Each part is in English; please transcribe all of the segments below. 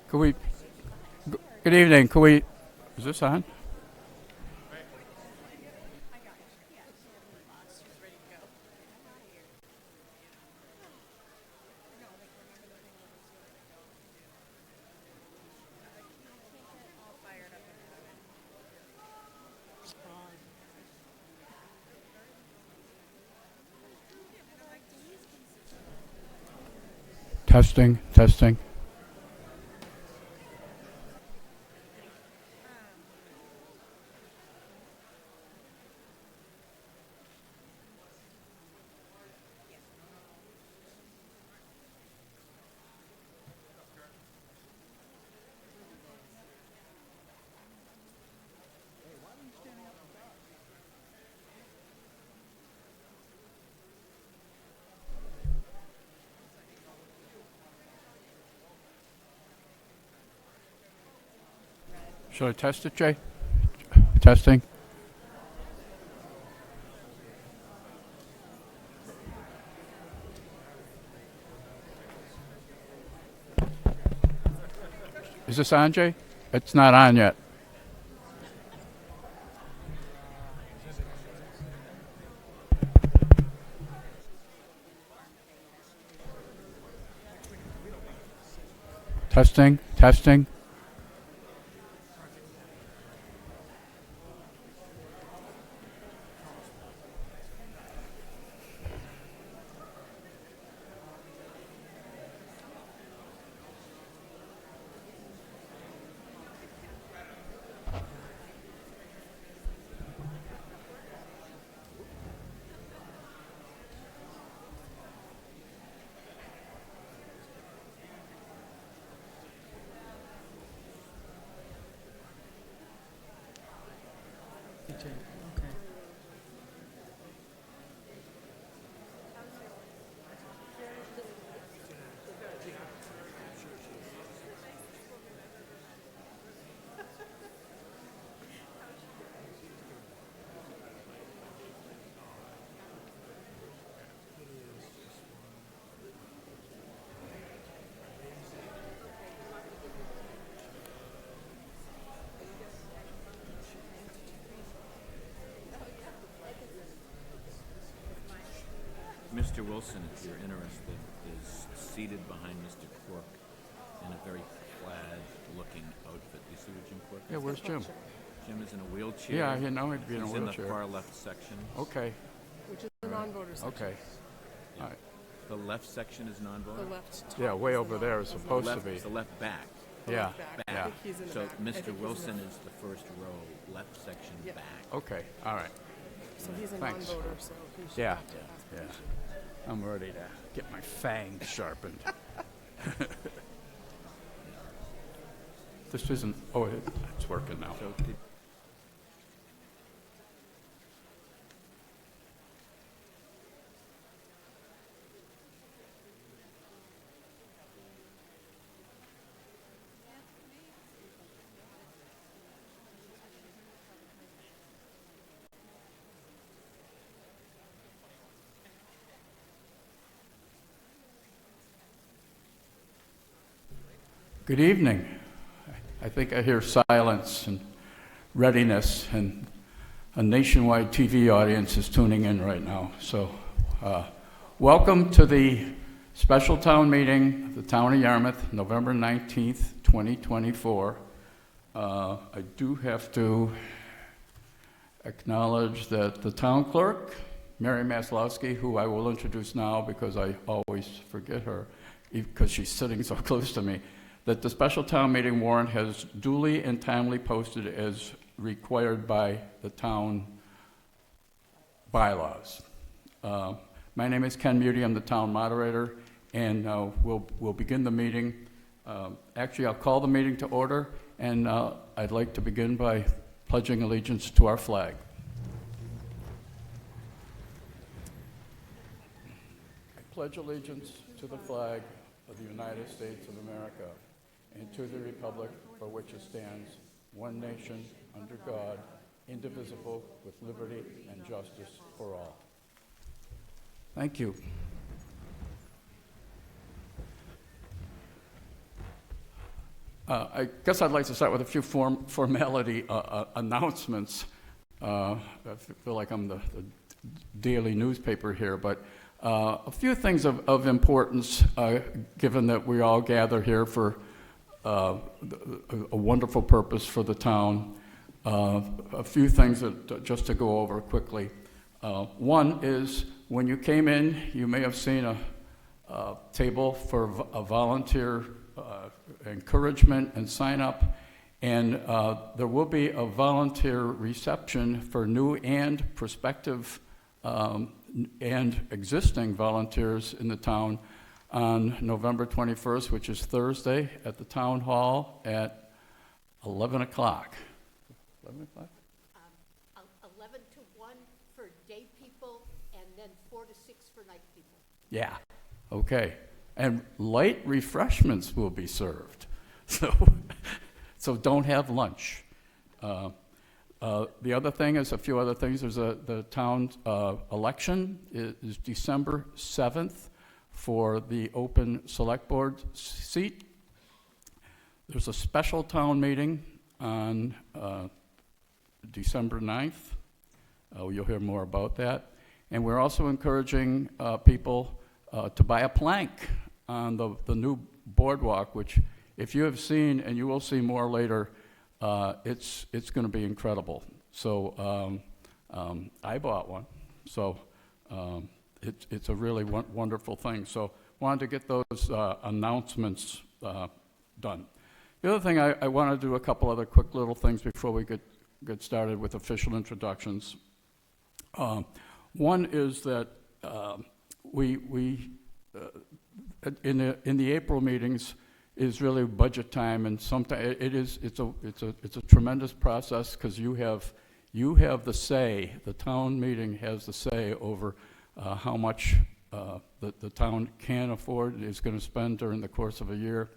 Could we, good evening, could we, is this on? Testing, testing. Should I test it, Jay? Testing. Is this on, Jay? It's not on yet. Testing, testing. Mr. Wilson, if you're interested, is seated behind Mr. Quirk in a very plaid-looking outfit. Do you see what Jim Quirk is? Yeah, where's Jim? Jim is in a wheelchair. Yeah, you know he'd be in a He's wheelchair. in the far left section. Okay, Which is the non-voter section. okay. All right. The left section is non-voter. The left top Yeah, way is the over there is non- supposed to Left, be. it's the left back. the Yeah, left back. yeah. I think he's in the So back. I think he's Mr. in Wilson the- is the first row, left section Yeah. back. Okay, all right. So he's a Thanks. non-voter, so he should Yeah, have to ask yeah. permission. I'm ready to get my fangs sharpened. This isn't, oh, it's working now. So did, Good evening. I think I hear silence and readiness, and a nationwide TV audience is tuning in right now. So, welcome to the special town meeting of the town of Yarmouth, November 19th, 2024. I do have to acknowledge that the town clerk, Mary Maslowski, who I will introduce now because I always forget her, because she's sitting so close to me, that the special town meeting warrant has duly and timely posted as required by the town bylaws. My name is Ken Mudi, I'm the town moderator, and we'll begin the meeting. Actually, I'll call the meeting to order, and I'd like to begin by pledging allegiance to our flag. I pledge allegiance to the flag of the United States of America and to the republic for which it stands, one nation, under God, indivisible, with liberty and justice for all. Thank you. I guess I'd like to start with a few formality announcements. I feel like I'm the daily newspaper here, but a few things of importance, given that we all gather here for a wonderful purpose for the town. A few things that just to go over quickly. One is, when you came in, you may have seen a table for a volunteer encouragement and sign up, and there will be a volunteer reception for new and prospective and existing volunteers in the town on November 21st, which is Thursday, at the town hall at 11 o'clock. 11 o'clock? 11 to 1 for day people, and then 4 to 6 for night people. Yeah, okay. And light refreshments will be served, so don't have lunch. The other thing is a few other things. There's the town election is December 7th for the open select board seat. There's a special town meeting on December 9th. You'll hear more about that. And we're also encouraging people to buy a plank on the new boardwalk, which, if you have seen, and you will see more later, it's going to be incredible. So I bought one. So it's a really wonderful thing. So wanted to get those announcements done. The other thing, I want to do a couple other quick little things before we get started with official introductions. One is that we in the April meetings is really budget time, and sometimes it's a tremendous process, because you have the say. The town meeting has the say over how much the town can afford, is going to spend during the course of a year.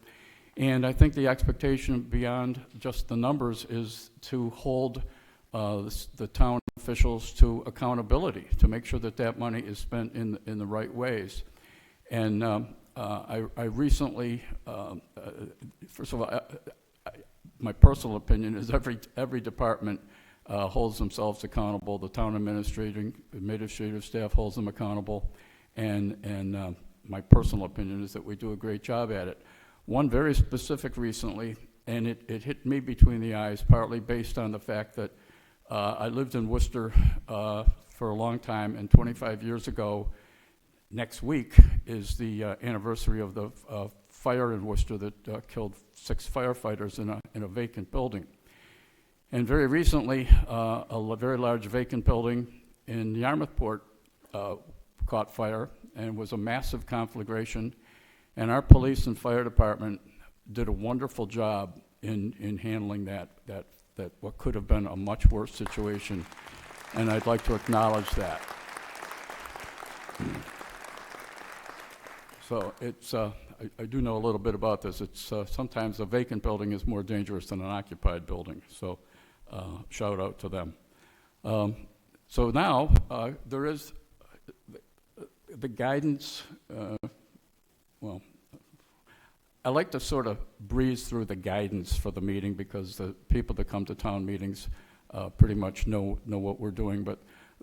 And I think the expectation beyond just the numbers is to hold the town officials to accountability, to make sure that money is spent in the right ways. And I recently, first of all, my personal opinion is every department holds themselves accountable. The town administrative staff holds them accountable, and my personal opinion is that we do a great job at it. One very specific recently, and it hit me between the eyes, partly based on the fact that I lived in Worcester for a long time, and 25 years ago, next week, is the anniversary of the fire in Worcester that killed 6 firefighters in a vacant building. And very recently, a very large vacant building in Yarmouthport caught fire, and was a massive conflagration. And our police and fire department did a wonderful job in handling that what could have been a much worse situation, and I'd like to acknowledge that. So it's, I do know a little bit about this. It's sometimes a vacant building is more dangerous than an occupied building, so shout out to them. So now there is the guidance. Well, I like to sort of breeze through the guidance for the meeting, because the people that come to town meetings pretty much know what we're doing. But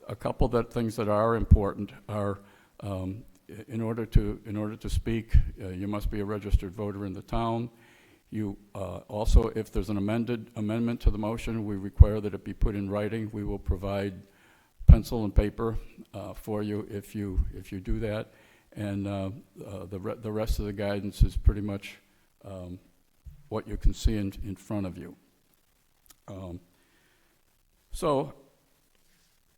a couple of things that are important are, in order to speak, you must be a registered voter in the town. You also, if there's an amendment to the motion, we require that it be put in writing. We will provide pencil and paper for you if you do that. And the rest of the guidance is pretty much what you can see in front of you. So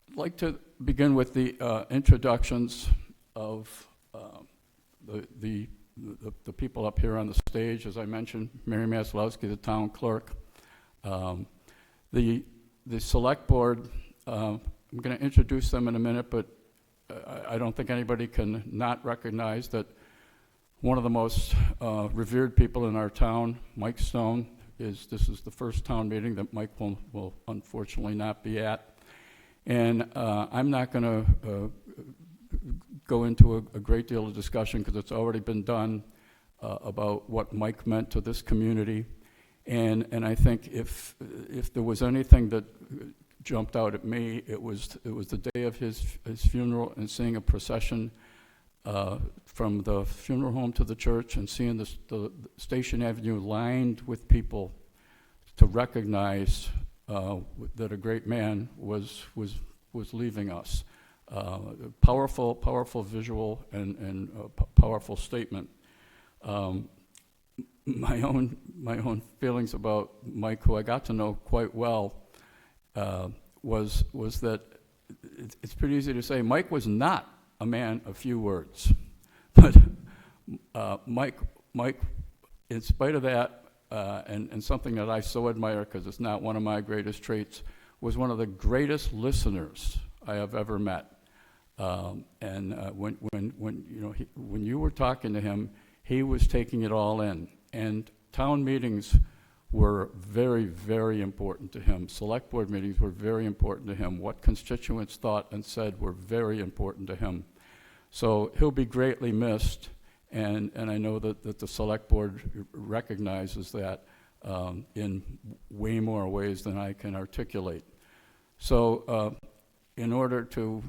I'd like to begin with the introductions of the people up here on the stage. As I mentioned, Mary Maslowski, the town clerk. The select board, I'm going to introduce them in a minute, but I don't think anybody can not recognize that one of the most revered people in our town, Mike Stone, this is the first town meeting that Mike will unfortunately not be at. And I'm not going to go into a great deal of discussion, because it's already been done about what Mike meant to this community. And I think if there was anything that jumped out at me, it was the day of his funeral and seeing a procession from the funeral home to the church and seeing the Station Avenue lined with people to recognize that a great man was leaving us. Powerful visual and powerful statement. My own feelings about Mike, who I got to know quite well, was that it's pretty easy to say Mike was not a man of few words, but Mike, in spite of that, and something that I so admire because it's not one of my greatest traits, was one of the greatest listeners I have ever met. When you were talking to him, he was taking it all in. And town meetings were very, very important to him. Select board meetings were very important to him. What constituents thought and said were very important to him. So he'll be greatly missed, and I know that the select board recognizes that in way more ways than I can articulate. So in order to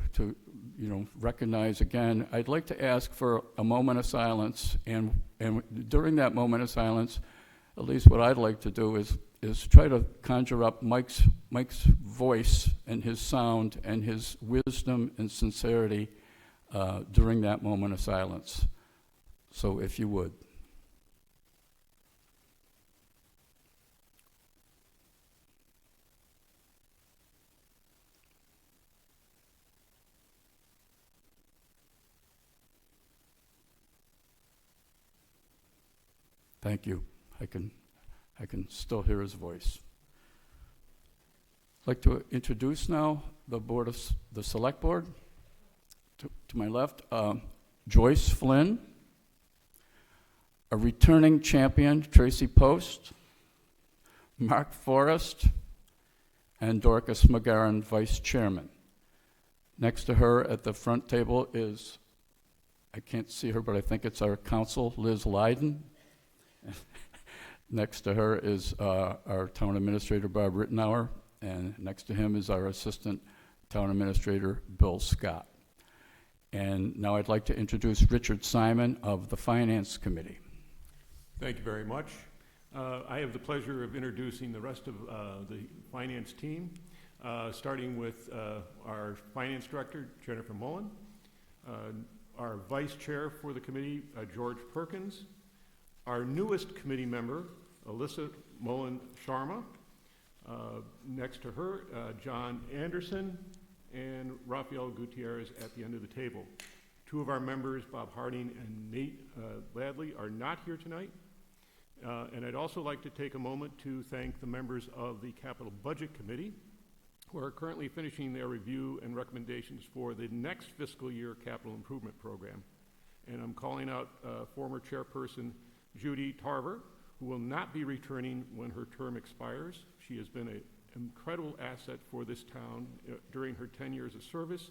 recognize again, I'd like to ask for a moment of silence, and during that moment of silence, at least what I'd like to do is try to conjure up Mike's voice and his sound and his wisdom and sincerity during that moment of silence. So if you would. Thank you. I can still hear his voice. I'd like to introduce now the Select Board. To my left, Joyce Flynn, a returning champion, Tracy Post, Mark Forrest, and Dorcas McGarren, Vice Chairman. Next to her at the front table is, I can't see her, but I think it's our counsel, Liz Leiden. Next to her is our town administrator, Barb Rittenauer, and next to him is our assistant town administrator, Bill Scott. And now I'd like to introduce Richard Simon of the Finance Committee. Thank you very much. I have the pleasure of introducing the rest of the finance team, starting with our finance director, Jennifer Mullen, our vice chair for the committee, George Perkins, our newest committee member, Alyssa Mullen Sharma. Next to her, John Anderson and Rafael Gutierrez at the end of the table. Two of our members, Bob Harding and Nate Ladley, are not here tonight. And I'd also like to take a moment to thank the members of the Capital Budget Committee, who are currently finishing their review and recommendations for the next fiscal year capital improvement program. And I'm calling out former chairperson Judy Tarver, who will not be returning when her term expires. She has been an incredible asset for this town during her 10 years of service,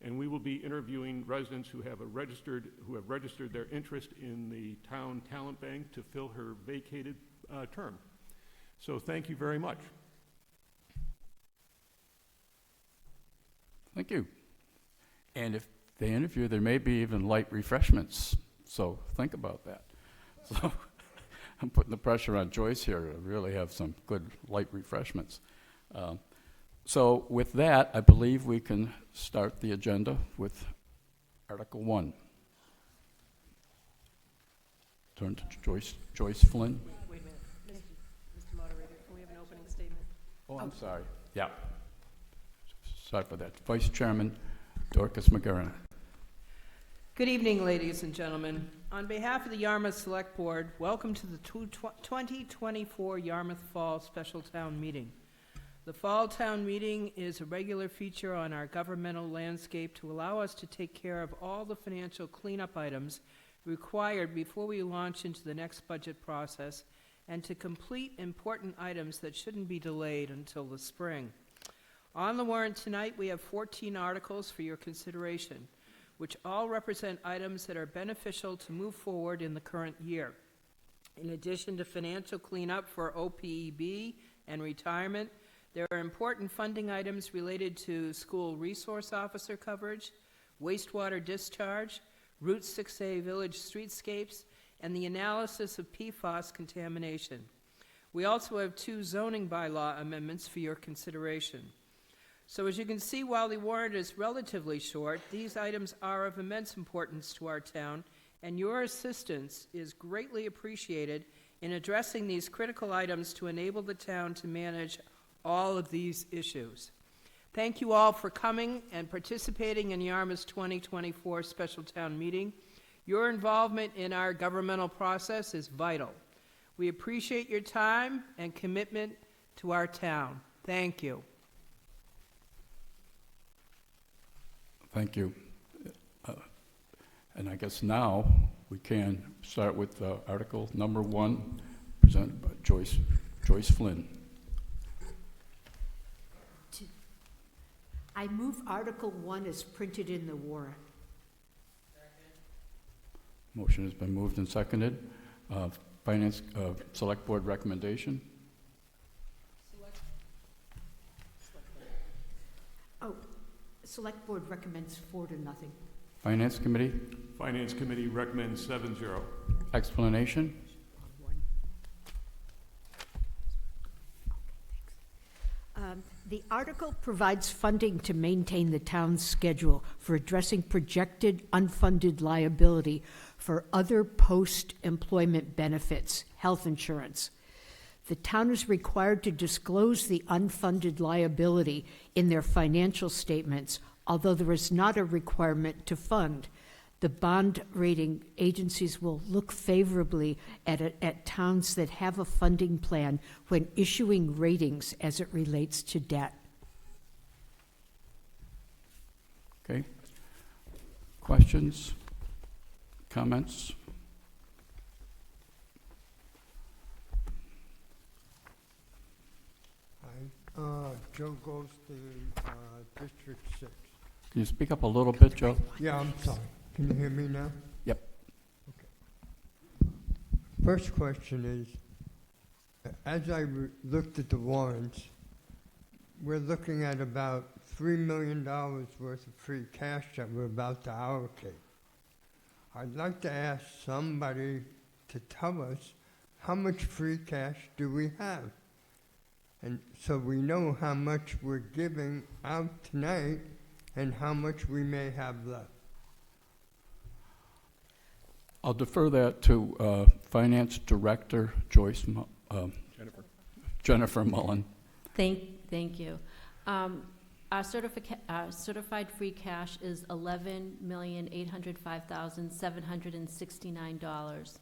and we will be interviewing residents who have registered their interest in the town talent bank to fill her vacated term. So thank you very much. Thank you. And if they interview, there may be even light refreshments, so think about that. So I'm putting the pressure on Joyce here to really have some good light refreshments. So with that, I believe we can start the agenda with Article 1. Turn to Joyce Flynn. Wait a minute. Mr. Moderator, can we have an opening statement? Oh, I'm sorry. Yeah. Sorry for that. Vice Chairman Dorcas McGarren. Good evening, ladies and gentlemen. On behalf of the Yarmouth Select Board, welcome to the 2024 Yarmouth Fall Special Town Meeting. The Fall Town Meeting is a regular feature on our governmental landscape to allow us to take care of all the financial cleanup items required before we launch into the next budget process and to complete important items that shouldn't be delayed until the spring. On the warrant tonight, we have 14 articles for your consideration, which all represent items that are beneficial to move forward in the current year. In addition to financial cleanup for OPEB and retirement, there are important funding items related to school resource officer coverage, wastewater discharge, Route 6A village streetscapes, and the analysis of PFAS contamination. We also have 2 zoning bylaw amendments for your consideration. So as you can see, while the warrant is relatively short, these items are of immense importance to our town, and your assistance is greatly appreciated in addressing these critical items to enable the town to manage all of these issues. Thank you all for coming and participating in Yarmouth's 2024 Special Town Meeting. Your involvement in our governmental process is vital. We appreciate your time and commitment to our town. Thank you. Thank you. And I guess now we can start with Article number 1, presented by Joyce Flynn. I move Article 1 is printed in the warrant. Motion has been moved and seconded. Finance, Select Board recommendation. Oh, Select Board recommends 4-0. Finance Committee, Finance Committee recommends 7-0. explanation. The article provides funding to maintain the town's schedule for addressing projected unfunded liability for other post-employment benefits, health insurance. The town is required to disclose the unfunded liability in their financial statements, although there is not a requirement to fund. The bond rating agencies will look favorably at towns that have a funding plan when issuing ratings as it relates to debt. Okay. Questions? Comments? Hi, Joe Goldstein, District 6. Can you speak up a little bit, Joe? Yeah, I'm sorry. Can you hear me now? Yep. Okay. First question is, as I looked at the warrants, we're looking at about $3 million worth of free cash that we're about to allocate. I'd like to ask somebody to tell us how much free cash do we have? And so we know how much we're giving out tonight and how much we may have left. I'll defer that to Finance Director Jennifer Mullen. Thank you. Our certified free cash is $11,805,769.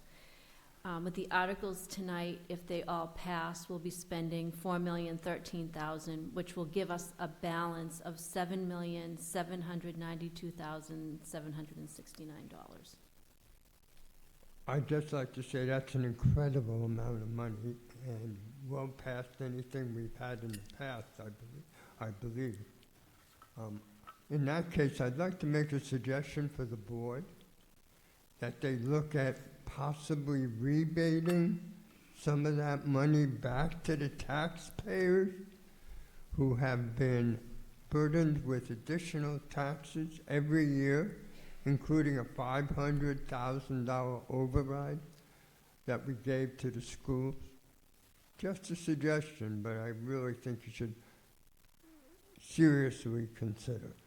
With the articles tonight, if they all pass, we'll be spending $4,013,000, which will give us a balance of $7,792,769. I'd just like to say that's an incredible amount of money and well past anything we've had in the past, I believe. In that case, I'd like to make a suggestion for the board that they look at possibly rebating some of that money back to the taxpayers who have been burdened with additional taxes every year, including a $500,000 override that we gave to the schools. Just a suggestion, but I really think you should seriously consider it.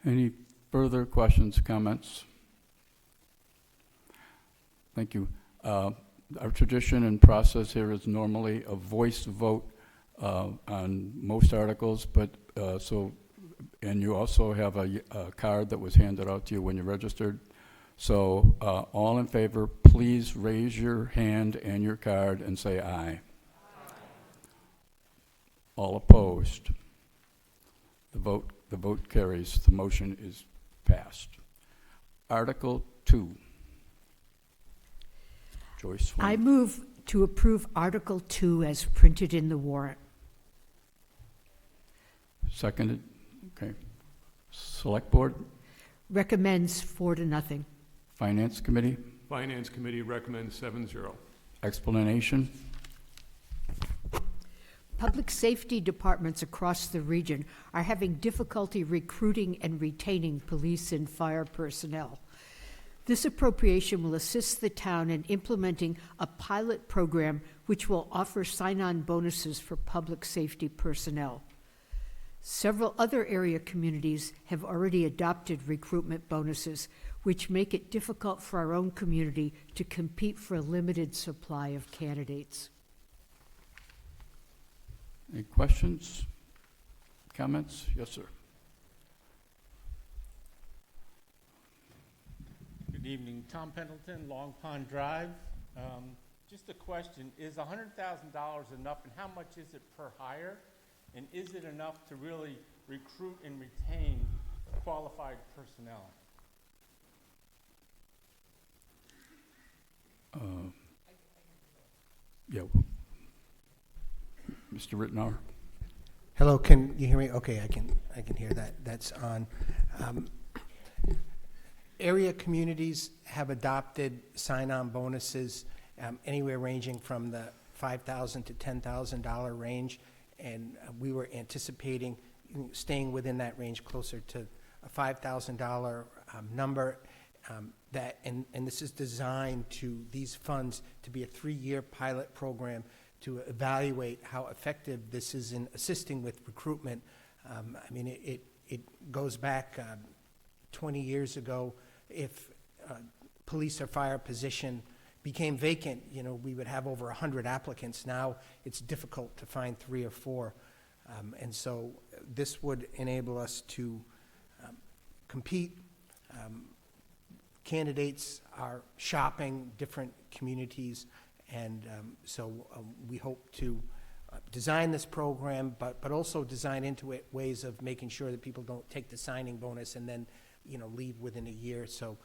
Any further questions, comments? Thank you. Our tradition and process here is normally a voice vote on most articles, but and you also have a card that was handed out to you when you registered. So all in favor, please raise your hand and your card and say aye. All opposed? The vote carries. The motion is passed. Article 2. Joyce Flynn. I move to approve Article 2 as printed in the warrant. Seconded. Okay. Select Board, Recommends 4-0. Finance Committee, Finance Committee recommends 7-0. explanation. Public safety departments across the region are having difficulty recruiting and retaining police and fire personnel. This appropriation will assist the town in implementing a pilot program which will offer sign-on bonuses for public safety personnel. Several other area communities have already adopted recruitment bonuses, which make it difficult for our own community to compete for a limited supply of candidates. Any questions, comments? Yes, sir. Good evening, Tom Pendleton, Long Pond Drive. Just a question, is $100,000 enough, and how much is it per hire? And is it enough to really recruit and retain qualified personnel? Yeah. Mr. Rittenauer? Hello, can you hear me? Okay, I can hear that. That's on. Area communities have adopted sign-on bonuses anywhere ranging from the $5,000 to $10,000 range, and we were anticipating staying within that range closer to a $5,000 number. And this is designed to, these funds, to be a 3-year pilot program to evaluate how effective this is in assisting with recruitment. I mean, it goes back 20 years ago. If a police or fire position became vacant, we would have over 100 applicants. Now it's difficult to find 3 or 4. And so this would enable us to compete. Candidates are shopping different communities, and so we hope to design this program, but also design into it ways of making sure that people don't take the signing bonus and then leave within a year. So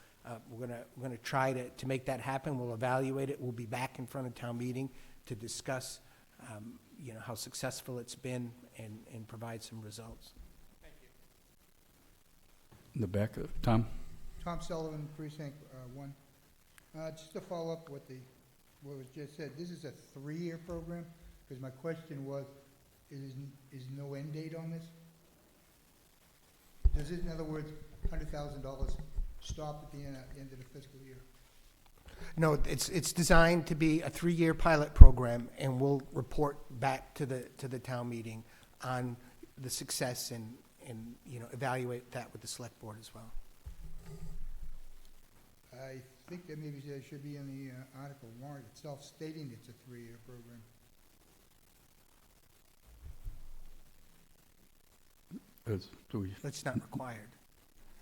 we're gonna try to make that happen. We'll evaluate it. We'll be back in front of town meeting to discuss how successful it's been and provide some results. Thank you. In the back, Tom? Tom Sullivan, Precinct 1. Just to follow up what was just said, this is a 3-year program? Because my question was, is no end date on this? Does it, in other words, $100,000 stop at the end of the fiscal year? No, it's designed to be a 3-year pilot program, and we'll report back to the town meeting on the success and evaluate that with the select board as well. I think that maybe there should be in the article warrant itself stating it's a 3-year program. It's not required.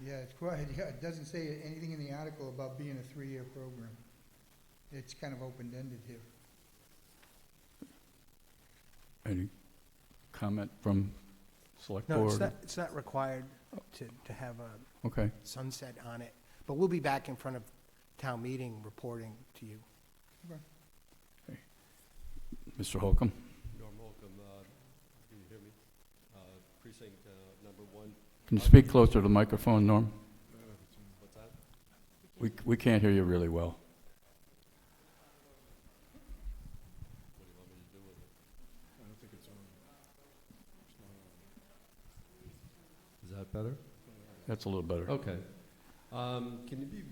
Yeah, it's quite, yeah, it doesn't say anything in the article about being a 3-year program. It's kind of open-ended here. Any comment from select No, board? it's not required to have a Okay. sunset on it, but we'll be back in front of town meeting reporting to you. Mr. Holcomb? Norm Holcomb, can you hear me? Precinct number 1. Can you speak closer to the microphone, Norm? What's that? We can't hear you really well. What do you want me to do with it? I don't think it's on. Is that better? That's a little better. Okay. Can you be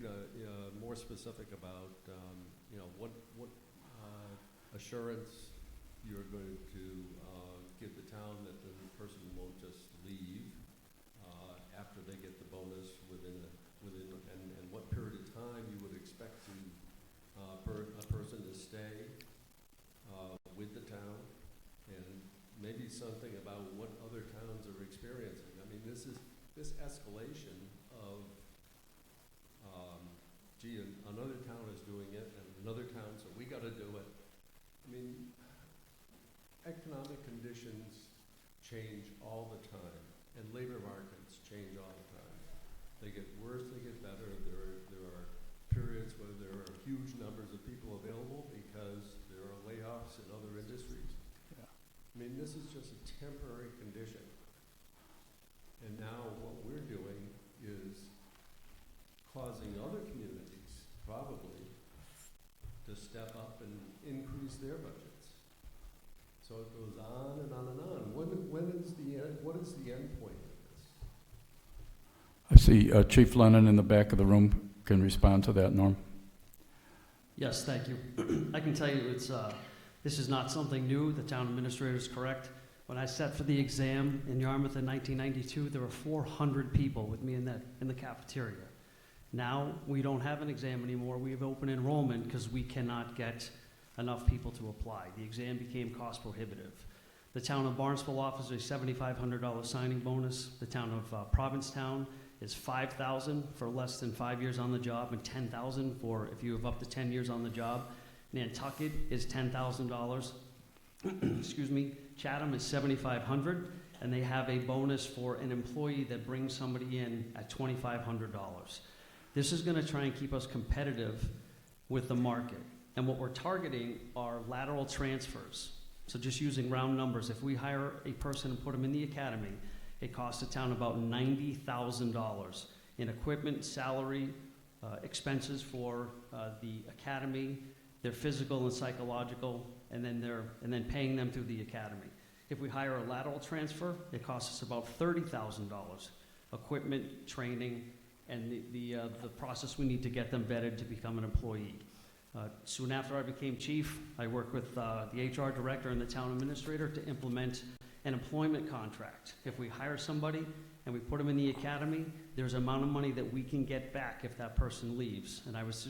more specific about, what assurance you're going to give the town that the person won't just leave after they get the bonus and what period of time you would expect a person to stay with the town, and maybe something about what other towns are experiencing. I mean, this escalation of another town is doing it, and another town, so we got to do it. I mean, economic conditions change all the time, and labor markets change all the time. They get worse, they get better. There are periods where there are huge numbers of people available because there are layoffs in other industries. Yeah. I mean, this is just a temporary condition. And now what we're doing is causing other communities step up and increase their budgets. So it goes on and on and on. When is the end, what is the end point of this? I see Chief Lennon in the back of the room can respond to that, Norm. Yes, thank you. I can tell you this is not something new. The town administrator is correct. When I sat for the exam in Yarmouth in 1992, there were 400 people with me in the cafeteria. Now, we don't have an exam anymore. We have open enrollment because we cannot get enough people to apply. The exam became cost prohibitive. The town of Barnstable offers a $7,500 signing bonus. The town of Provincetown is $5,000 for less than 5 years on the job and $10,000 for if you have up to 10 years on the job. Nantucket is $10,000. Excuse me. Chatham is $7,500, and they have a bonus for an employee that brings somebody in at $2,500. This is going to try and keep us competitive with the market. And what we're targeting are lateral transfers. So just using round numbers, if we hire a person and put them in the academy, it costs the town about $90,000 in equipment, salary, expenses for the academy, their physical and psychological, and then paying them through the academy. If we hire a lateral transfer, it costs us about $30,000. Equipment, training, and the process we need to get them vetted to become an employee. Soon after I became chief, I worked with the HR director and the town administrator to implement an employment contract. If we hire somebody and we put them in the academy, there's an amount of money that we can get back if that person leaves. And I was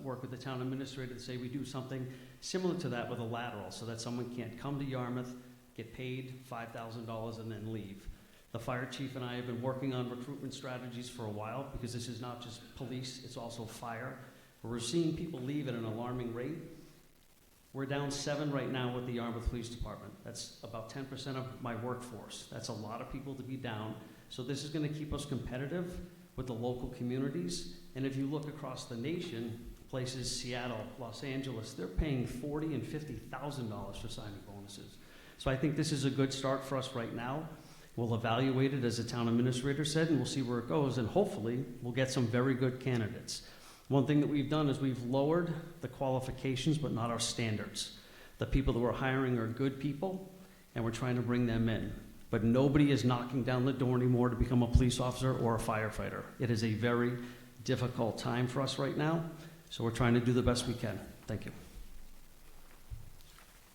work with the town administrator to say we do something similar to that with a lateral so that someone can't come to Yarmouth, get paid $5,000 and then leave. The fire chief and I have been working on recruitment strategies for a while because this is not just police, it's also fire. We're seeing people leave at an alarming rate. We're down 7 right now with the Yarmouth Police Department. That's about 10% of my workforce. That's a lot of people to be down. So this is going to keep us competitive with the local communities. And if you look across the nation, places, Seattle, Los Angeles, they're paying $40,000 and $50,000 for signing bonuses. So I think this is a good start for us right now. We'll evaluate it, as the town administrator said, and we'll see where it goes. And hopefully, we'll get some very good candidates. One thing that we've done is we've lowered the qualifications, but not our standards. The people that we're hiring are good people, and we're trying to bring them in. But nobody is knocking down the door anymore to become a police officer or a firefighter. It is a very difficult time for us right now, so we're trying to do the best we can. Thank you.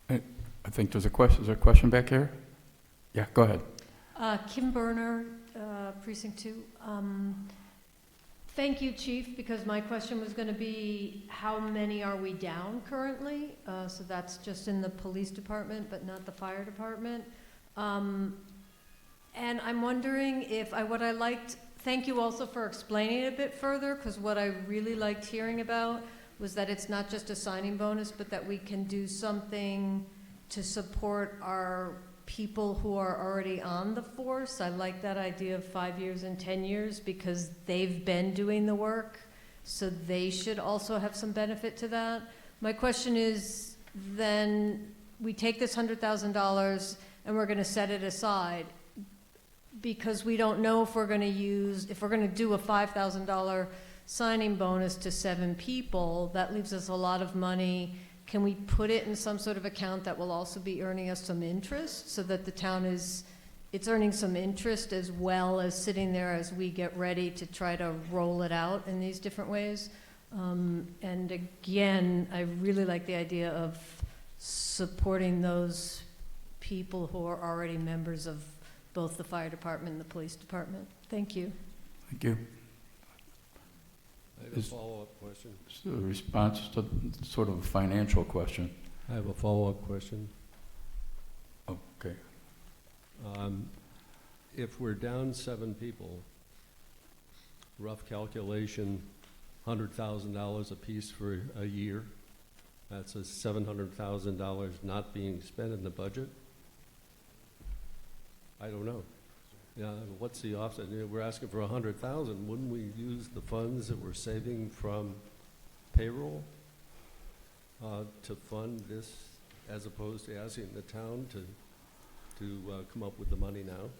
I think there's a question. Is there a question back here? Yeah, go ahead. Kim Berner, Precinct 2. Thank you, Chief, because my question was going to be how many are we down currently? So that's just in the police department, but not the fire department. And I'm wondering if thank you also for explaining it a bit further, because what I really liked hearing about was that it's not just a signing bonus, but that we can do something to support our people who are already on the force. I like that idea of 5 years and 10 years because they've been doing the work, so they should also have some benefit to that. My question is, then we take this $100,000 and we're going to set it aside because we don't know if we're going to do a $5,000 signing bonus to 7 people. That leaves us a lot of money. Can we put it in some sort of account that will also be earning us some interest so that the town it's earning some interest as well as sitting there as we get ready to try to roll it out in these different ways? And again, I really like the idea of supporting those people who are already members of both the fire department and the police department. Thank you. Thank you. I have a follow-up question. It's a response to sort of a financial question. I have a follow-up question. Okay. If we're down 7 people, rough calculation, $100,000 apiece for a year, that's a $700,000 not being spent in the budget? I don't know. Yeah, what's the offset? We're asking for $100,000. Wouldn't we use the funds that we're saving from payroll to fund this, as opposed to asking the town to come up with the money now?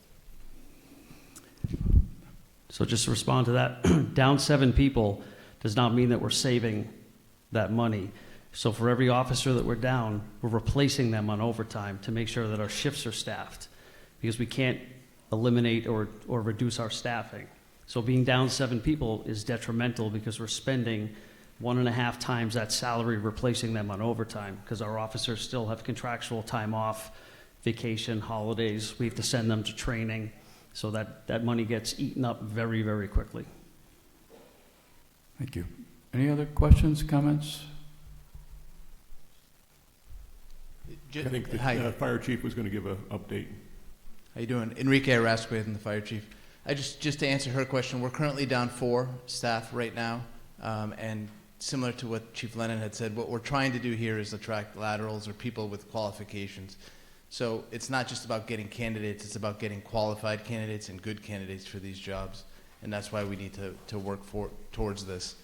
So just to respond to that, down 7 people does not mean that we're saving that money. So for every officer that we're down, we're replacing them on overtime to make sure that our shifts are staffed, because we can't eliminate or reduce our staffing. So being down 7 people is detrimental because we're spending 1.5 times that salary replacing them on overtime, because our officers still have contractual time off, vacation, holidays. We have to send them to training, so that money gets eaten up very, very quickly. Thank you. Any other questions, comments? I think the Hi. fire chief was going to give an update. How you doing? Enrique Arasquez, I'm the fire chief. Just to answer her question, we're currently down 4 staff right now, and similar to what Chief Lennon had said, what we're trying to do here is attract laterals or people with qualifications. So it's not just about getting candidates, it's about getting qualified candidates and good candidates for these jobs, and that's why we need to work towards this.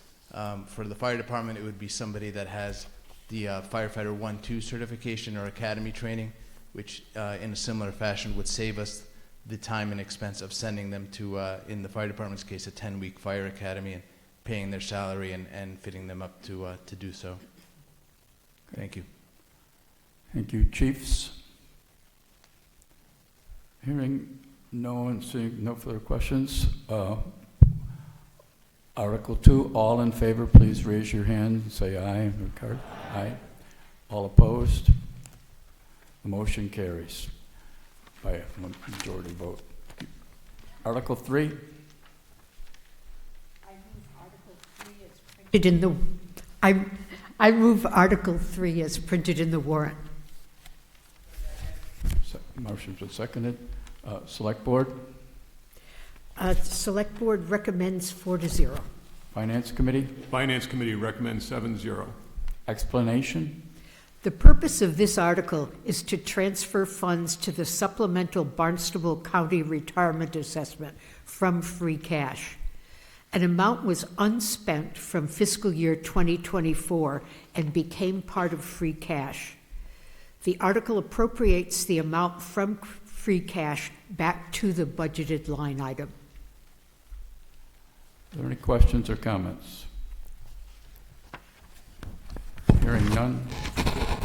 For the fire department, it would be somebody that has the firefighter 1-2 certification or academy training, which in a similar fashion would save us the time and expense of sending them to, in the fire department's case, a 10-week fire academy and paying their salary and fitting them up to do so. Thank you. Thank you. Chiefs? Hearing no one, seeing no further questions. Article 2, all in favor, please raise your hand and say aye. Card. Aye. All opposed? The motion carries by a majority vote. Article 3. I move Article 3 as printed in the warrant. Motion's been seconded. Select Board? Select Board recommends 4-0. Finance Committee? Finance Committee recommends 7-0. Explanation? The purpose of this article is to transfer funds to the supplemental Barnstable County Retirement Assessment from free cash. An amount was unspent from fiscal year 2024 and became part of free cash. The article appropriates the amount from free cash back to the budgeted line item. Are there any questions or comments? Hearing none.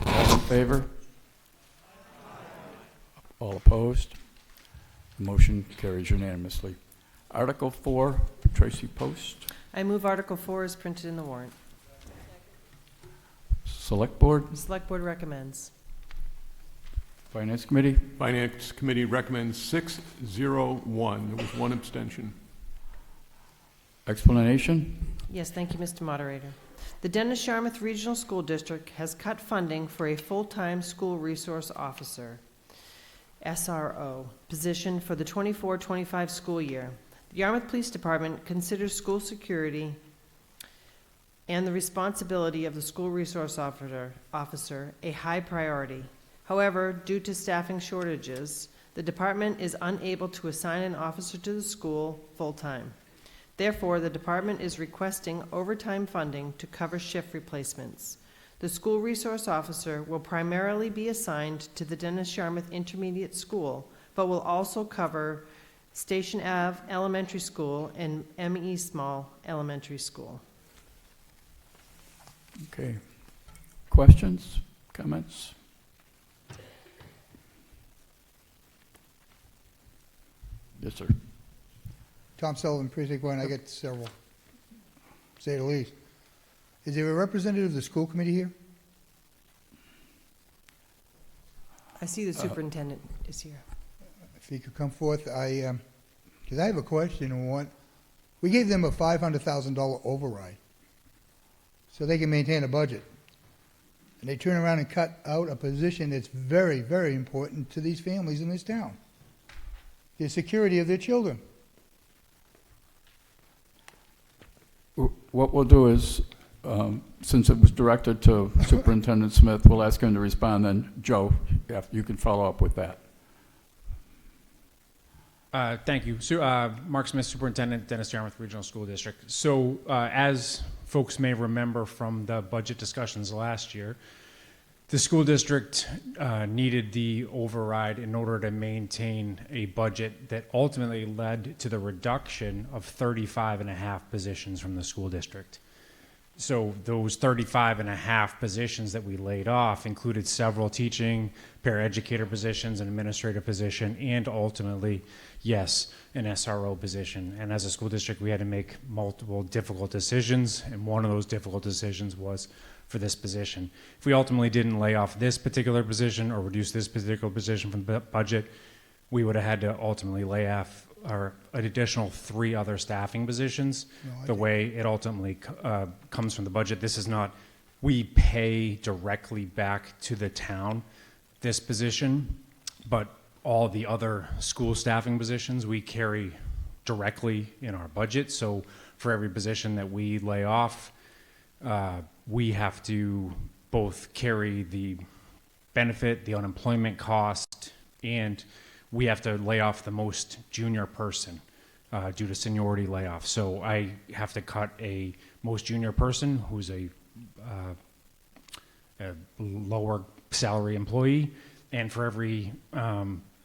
All in favor? All opposed? The motion carries unanimously. Article 4, Tracy Post. I move Article 4 is printed in the warrant. Select Board? Select Board recommends. Finance Committee? Finance Committee recommends 6-0-1 with 1 abstention. Explanation? Yes, thank you, Mr. Moderator. The Dennis Yarmouth Regional School District has cut funding for a full-time school resource officer, SRO, position for the 24-25 school year. The Yarmouth Police Department considers school security and the responsibility of the school resource officer a high priority. However, due to staffing shortages, the department is unable to assign an officer to the school full-time. Therefore, the department is requesting overtime funding to cover shift replacements. The school resource officer will primarily be assigned to the Dennis Yarmouth Intermediate School, but will also cover Station Ave Elementary School and M.E. Small Elementary School. Okay. Questions? Comments? Yes, sir. Tom Sullivan, Precinct 1, I get several, to say the least. Is there a representative of the school committee here? I see the superintendent is here. If he could come forth, because I have a question on what, we gave them a $500,000 override so they can maintain a budget. And they turn around and cut out a position that's very, very important to these families in this town. The security of their children. What we'll do is, since it was directed to Superintendent Smith, we'll ask him to respond, then Joe, you can follow up with that. Thank you. So, Mark Smith, Superintendent, Dennis Yarmouth Regional School District. So, as folks may remember from the budget discussions last year, the school district needed the override in order to maintain a budget that ultimately led to the reduction of 35.5 positions from the school district. So those 35 and a half positions that we laid off included several teaching, paraeducator positions, an administrative position, and ultimately, yes, an SRO position. And as a school district, we had to make multiple difficult decisions, and one of those difficult decisions was for this position. If we ultimately didn't lay off this particular position or reduce this particular position from the budget, we would have had to ultimately lay off an additional 3 other staffing positions. The way it ultimately comes from the budget, this is not, we pay directly back to the town this position, but all the other school staffing positions we carry directly in our budget. So for every position that we lay off, we have to both carry the benefit, the unemployment cost, and we have to lay off the most junior person due to seniority layoff. So I have to cut a most junior person who's a lower salary employee, and for every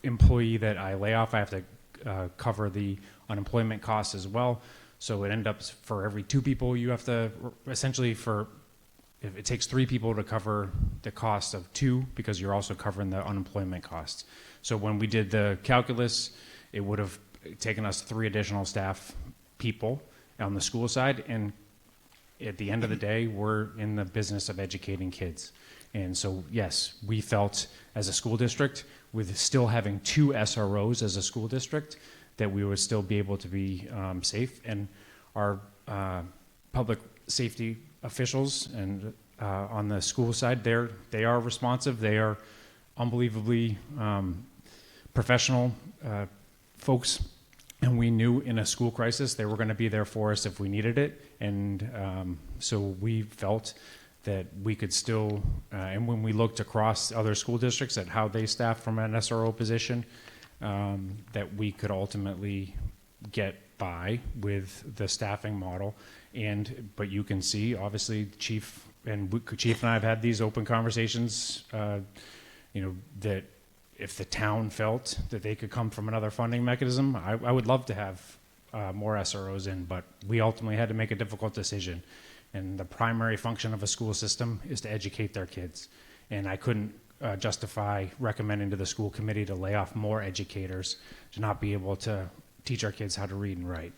employee that I lay off, I have to cover the unemployment costs as well. So it ends up for every 2 people, you have to essentially if it takes 3 people to cover the cost of 2, because you're also covering the unemployment costs. So when we did the calculus, it would have taken us 3 additional staff people on the school side. And at the end of the day, we're in the business of educating kids. And so, yes, we felt as a school district, with still having 2 SROs as a school district, that we would still be able to be safe. And our public safety officials and on the school side, they are responsive. They are unbelievably professional folks, and we knew in a school crisis they were going to be there for us if we needed it. And so we felt that we could still, and when we looked across other school districts at how they staff from an SRO position, that we could ultimately get by with the staffing model. But you can see, obviously, Chief and I have had these open conversations, that if the town felt that they could come from another funding mechanism, I would love to have more SROs in, but we ultimately had to make a difficult decision. And the primary function of a school system is to educate their kids. And I couldn't justify recommending to the school committee to lay off more educators to not be able to teach our kids how to read and write.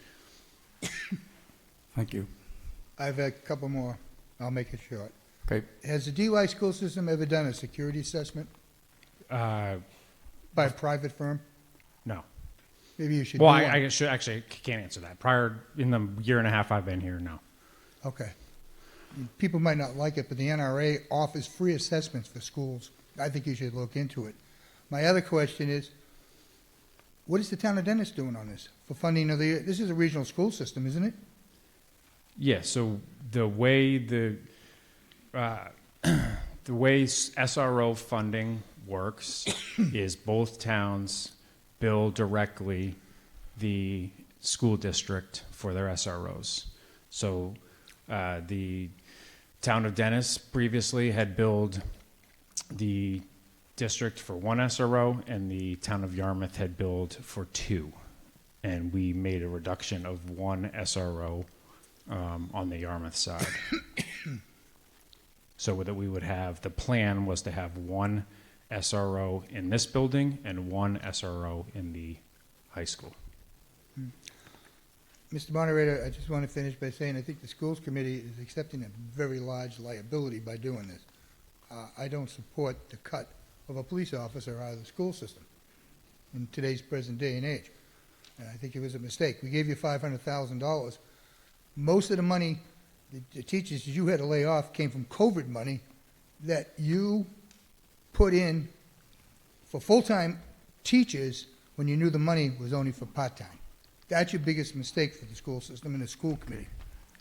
Thank you. I have a couple more. I'll make it short. Okay. Has the DY school system ever done a security assessment by a private firm? No. Maybe you should Well, do one. I should actually can't answer that. Prior, in the year and a half I've been here, no. Okay. People might not like it, but the NRA offers free assessments for schools. I think you should look into it. My other question is, what is the town of Dennis doing on this for funding of this is a regional school system, isn't it? Yeah, so the way the way SRO funding works is both towns bill directly the school district for their SROs. So the town of Dennis previously had billed the district for 1 SRO, and the town of Yarmouth had billed for 2. And we made a reduction of 1 SRO on the Yarmouth side. So that we would have, the plan was to have 1 SRO in this building and 1 SRO in the high school. Mr. Moderator, I just want to finish by saying I think the schools committee is accepting a very large liability by doing this. I don't support the cut of a police officer out of the school system in today's present day and age. And I think it was a mistake. We gave you $500,000. Most of the money, the teachers you had to lay off came from COVID money that you put in for full-time teachers when you knew the money was only for part-time. That's your biggest mistake for the school system and the school committee.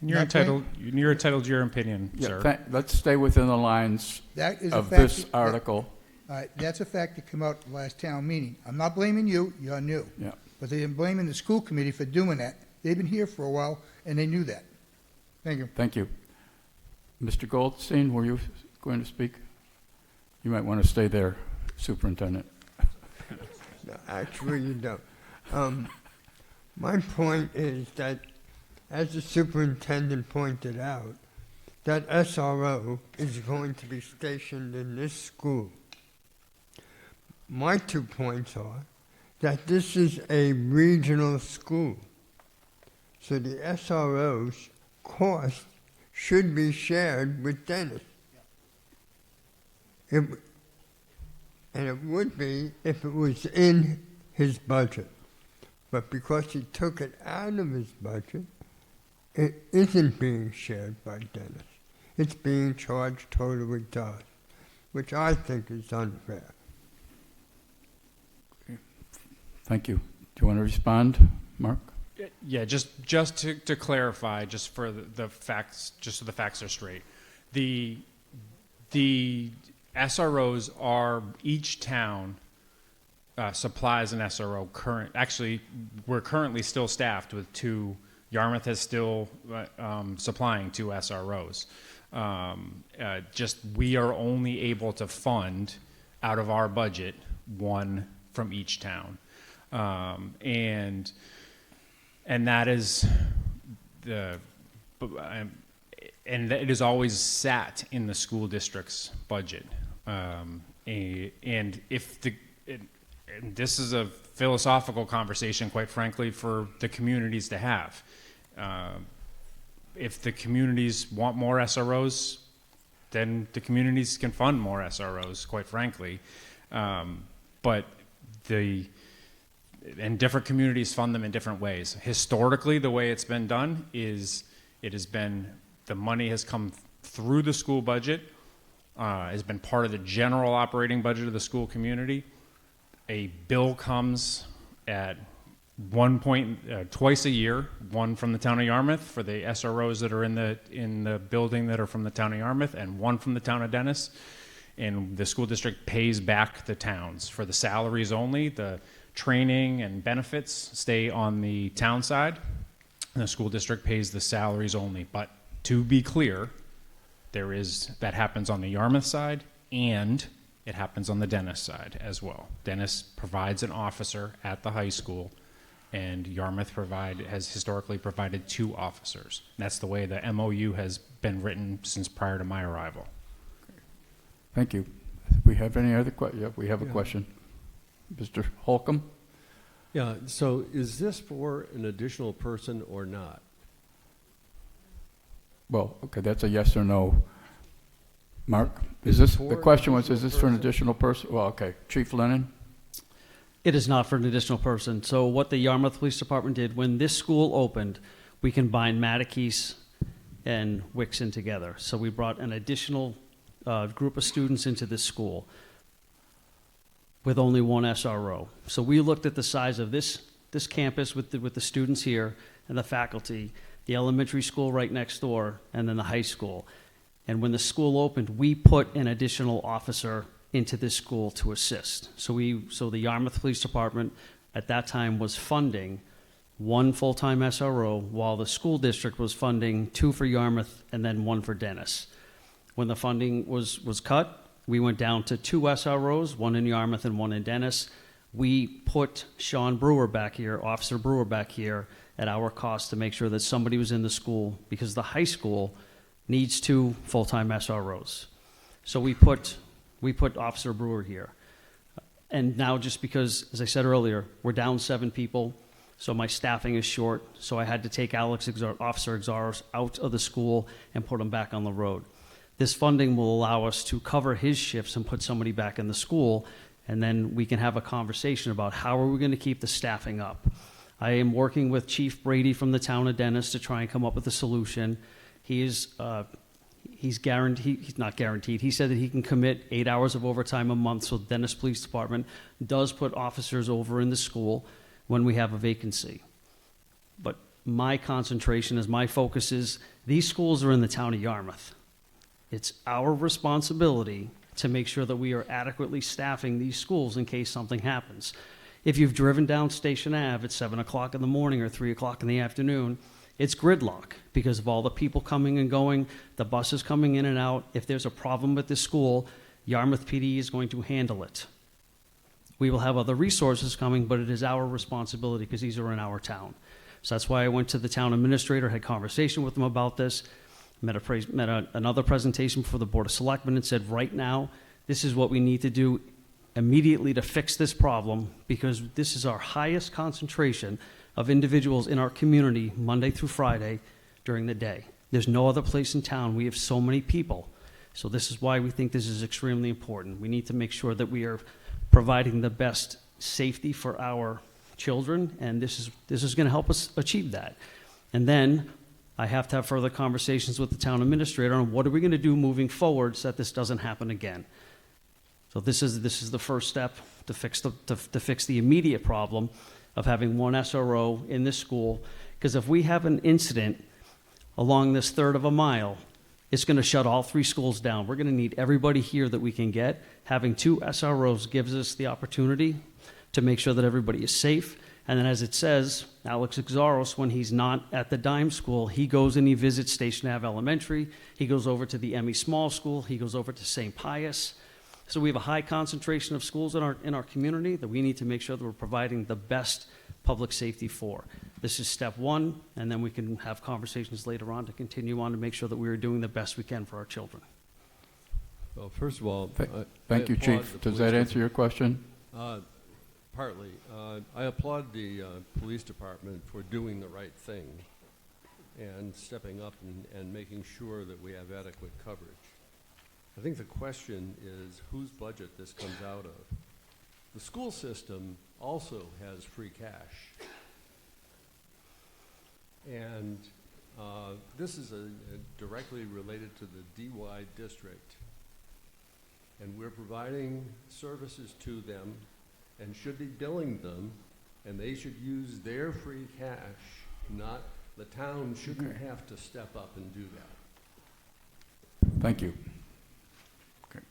And you're entitled to your opinion, sir. Yeah, let's stay within the lines That is a of fact this that- article. All right, that's a fact that came out at the last town meeting. I'm not blaming you, you're new. Yeah. But they're blaming the school committee for doing that. They've been here for a while, and they knew that. Thank you. Thank you. Mr. Goldstein, were you going to speak? You might want to stay there, Superintendent. No, actually, you don't. My point is that, as the superintendent pointed out, that SRO is going to be stationed in this school. My 2 points are that this is a regional school, so the SRO's cost should be shared with Dennis. And it would be if it was in his budget. But because he took it out of his budget, it isn't being shared by Dennis. It's being charged totally to us, which I think is unfair. Thank you. Do you want to respond, Mark? Yeah, just to clarify, just for the facts, just so the facts are straight. The SROs are, each town supplies an SRO actually, we're currently still staffed with 2. Yarmouth is still supplying 2 SROs. Just we are only able to fund out of our budget 1 from each town. And that is and it has always sat in the school district's budget. And this is a philosophical conversation, quite frankly, for the communities to have. If the communities want more SROs, then the communities can fund more SROs, quite frankly. But and different communities fund them in different ways. Historically, the way it's been done is the money has come through the school budget, has been part of the general operating budget of the school community. A bill comes at one point twice a year, one from the town of Yarmouth for the SROs that are in the building that are from the town of Yarmouth, and one from the town of Dennis. And the school district pays back the towns for the salaries only. The training and benefits stay on the town side, and the school district pays the salaries only. But to be clear, that happens on the Yarmouth side, and it happens on the Dennis side as well. Dennis provides an officer at the high school, and Yarmouth has historically provided 2 officers. And that's the way the MOU has been written since prior to my arrival. Thank you. We have any other questions? Yeah, we have a question. Mr. Holcomb? Yeah, so is this for an additional person or not? Well, okay, that's a yes or no. Mark, the question was, is this for an additional person? Well, okay. Chief Lennon? It is not for an additional person. So what the Yarmouth Police Department did, when this school opened, we combined Mattakese and Wixon together. So we brought an additional group of students into this school with only 1 SRO. So we looked at the size of this campus with the students here and the faculty, the elementary school right next door, and then the high school. And when the school opened, we put an additional officer into this school to assist. So the Yarmouth Police Department at that time was funding 1 full-time SRO, while the school district was funding 2 for Yarmouth and then 1 for Dennis. When the funding was cut, we went down to 2 SROs, 1 in Yarmouth and 1 in Dennis. We put Sean Brewer back here, Officer Brewer back here, at our cost to make sure that somebody was in the school, because the high school needs 2 full-time SROs. So we put Officer Brewer here. And now, just because, as I said earlier, we're down 7 people, so my staffing is short, so I had to take Officer Exaros out of the school and put him back on the road. This funding will allow us to cover his shifts and put somebody back in the school, and then we can have a conversation about how are we going to keep the staffing up. I am working with Chief Brady from the town of Dennis to try and come up with a solution. He's not guaranteed. He said that he can commit 8 hours of overtime a month, so the Dennis Police Department does put officers over in the school when we have a vacancy. But my concentration my focus is these schools are in the town of Yarmouth. It's our responsibility to make sure that we are adequately staffing these schools in case something happens. If you've driven down Station Ave at 7 o'clock in the morning or 3 o'clock in the afternoon, it's gridlock because of all the people coming and going, the buses coming in and out. If there's a problem with this school, Yarmouth PD is going to handle it. We will have other resources coming, but it is our responsibility because these are in our town. So that's why I went to the town administrator, had conversation with them about this. another presentation before the Board of Selectmen and said, right now, this is what we need to do immediately to fix this problem, because this is our highest concentration of individuals in our community Monday through Friday during the day. There's no other place in town. We have so many people. So this is why we think this is extremely important. We need to make sure that we are providing the best safety for our children, and this is going to help us achieve that. And then I have to have further conversations with the town administrator on what are we going to do moving forward so that this doesn't happen again. So this is the first step to fix the immediate problem of having one SRO in this school, because if we have an incident along this third of a mile, it's going to shut all 3 schools down. We're going to need everybody here that we can get. Having 2 SROs gives us the opportunity to make sure that everybody is safe. And then, as it says, Alex Exaros, when he's not at the dime school, he goes and he visits Station Ave Elementary. He goes over to the Emmy Small School. He goes over to St. Pius. So we have a high concentration of schools in our community that we need to make sure that we're providing the best public safety for. This is step 1, and then we can have conversations later on to continue on to make sure that we are doing the best we can for our children. Well, first of all, Thank you, I applaud Chief. the Does police that answer your question? Partly. I applaud the police department for doing the right thing and stepping up and making sure that we have adequate coverage. I think the question is whose budget this comes out of. The school system also has free cash. And this is directly related to the DY district. And we're providing services to them and should be billing them, and they should use their free cash, not the town shouldn't have to step up and do that. Thank you. Okay.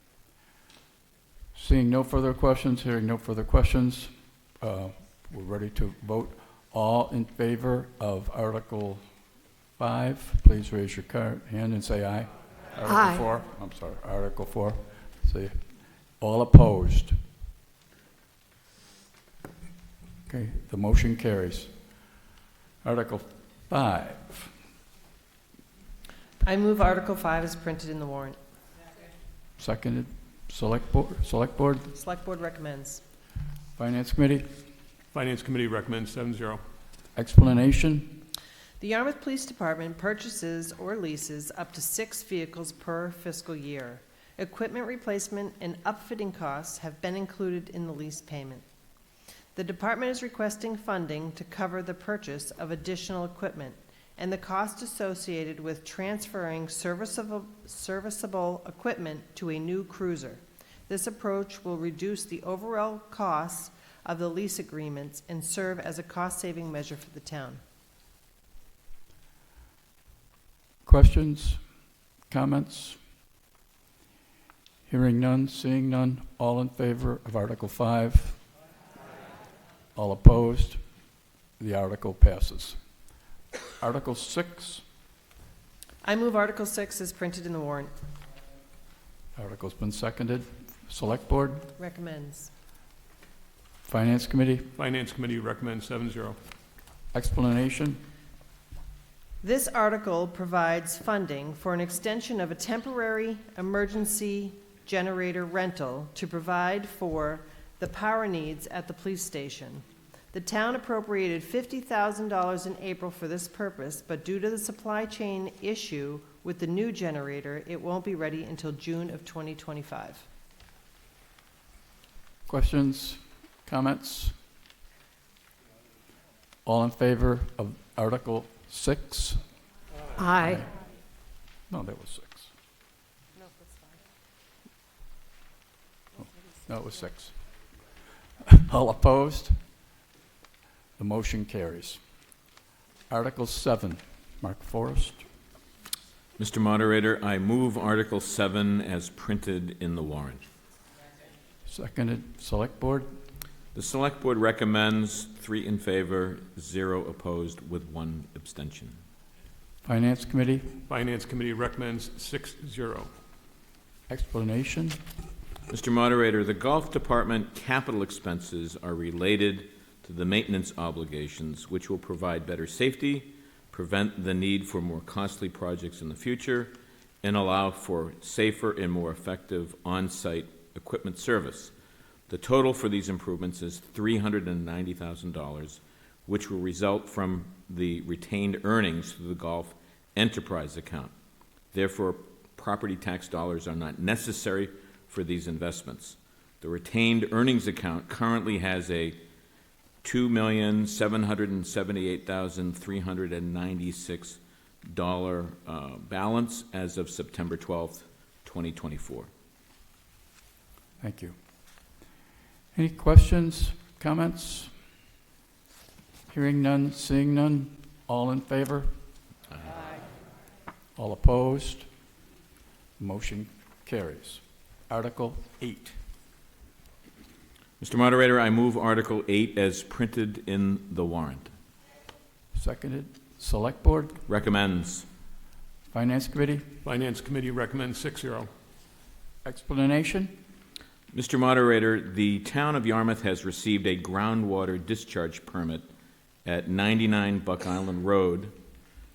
Seeing no further questions, hearing no further questions, we're ready to vote. All in favor of Article 5, please raise your hand and say aye. Article Aye. 4, I'm sorry, Article 4. Say, all opposed? Okay, the motion carries. Article 5. I move Article 5 is printed in the warrant. Seconded. Select Board? Select Board recommends. Finance Committee? Finance Committee recommends 7-0. Explanation? The Yarmouth Police Department purchases or leases up to 6 vehicles per fiscal year. Equipment replacement and upfitting costs have been included in the lease payment. The department is requesting funding to cover the purchase of additional equipment and the cost associated with transferring serviceable equipment to a new cruiser. This approach will reduce the overall costs of the lease agreements and serve as a cost-saving measure for the town. Questions? Comments? Hearing none, seeing none, all in favor of Article 5? All opposed? The article passes. Article 6, I move Article 6 is printed in the warrant. article's been seconded. Select Board? Recommends. Finance Committee? Finance Committee recommends 7-0. Explanation? This article provides funding for an extension of a temporary emergency generator rental to provide for the power needs at the police station. The town appropriated $50,000 in April for this purpose, but due to the supply chain issue with the new generator, it won't be ready until June of 2025. Questions? Comments? All in favor of Article 6? Aye. No, that was 6. No, it was 6. All opposed? The motion carries. Article 7, Mark Forrest. Mr. Moderator, I move Article 7 as printed in the warrant. Seconded. Select Board? The Select Board recommends 3 in favor, 0 opposed, with 1 abstention. Finance Committee? Finance Committee recommends 6-0. Explanation? Mr. Moderator, the Golf Department capital expenses are related to the maintenance obligations, which will provide better safety, prevent the need for more costly projects in the future, and allow for safer and more effective on-site equipment service. The total for these improvements is $390,000, which will result from the retained earnings through the Golf Enterprise account. Therefore, property tax dollars are not necessary for these investments. The retained earnings account currently has a $2,778,396 balance as of September 12th, 2024. Thank you. Any questions, comments? Hearing none, seeing none. All in favor? Aye. All opposed? Motion carries. Article 8. Mr. Moderator, I move Article 8 as printed in the warrant. Seconded. Select Board? Recommends. Finance Committee? Finance Committee recommends 6-0. Explanation? Mr. Moderator, the town of Yarmouth has received a groundwater discharge permit at 99 Buck Island Road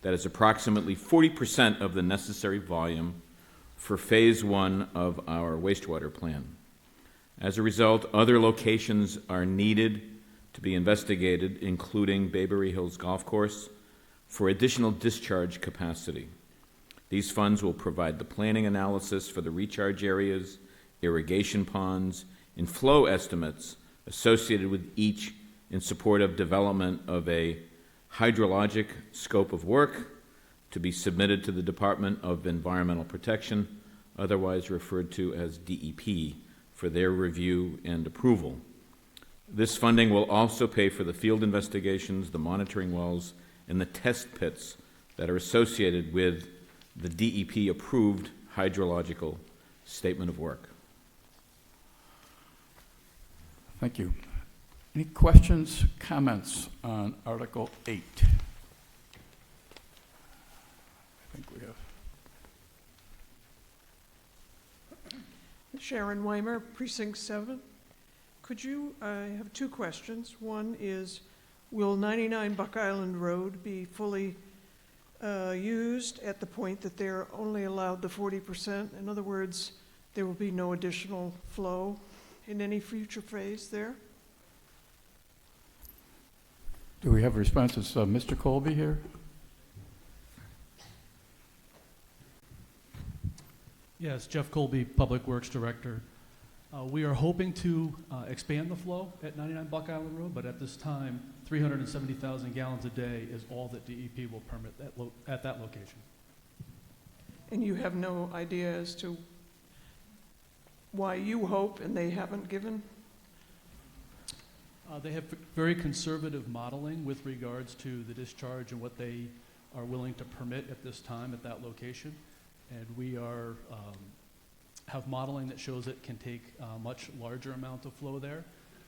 that is approximately 40% of the necessary volume for Phase 1 of our wastewater plan. As a result, other locations are needed to be investigated, including Bayberry Hills Golf Course, for additional discharge capacity. These funds will provide the planning analysis for the recharge areas, irrigation ponds, and flow estimates associated with each in support of development of a hydrologic scope of work to be submitted to the Department of Environmental Protection, otherwise referred to as DEP, for their review and approval. This funding will also pay for the field investigations, the monitoring wells, and the test pits that are associated with the DEP-approved hydrological statement of work. Thank you. Any questions, comments on Article 8? I think we have. Sharon Weimer, Precinct 7. Could you, I have two questions. One is, will 99 Buck Island Road be fully used at the point that they're only allowed the 40%? In other words, there will be no additional flow in any future phase there? Do we have responses? Mr. Colby here? Yes, Jeff Colby, Public Works Director. We are hoping to expand the flow at 99 Buck Island Road, but at this time, 370,000 gallons a day is all that DEP will permit at that location. And you have no idea as to why you hope and they haven't given? They have very conservative modeling with regards to the discharge and what they are willing to permit at this time at that location. And we are have modeling that shows it can take a much larger amount of flow there,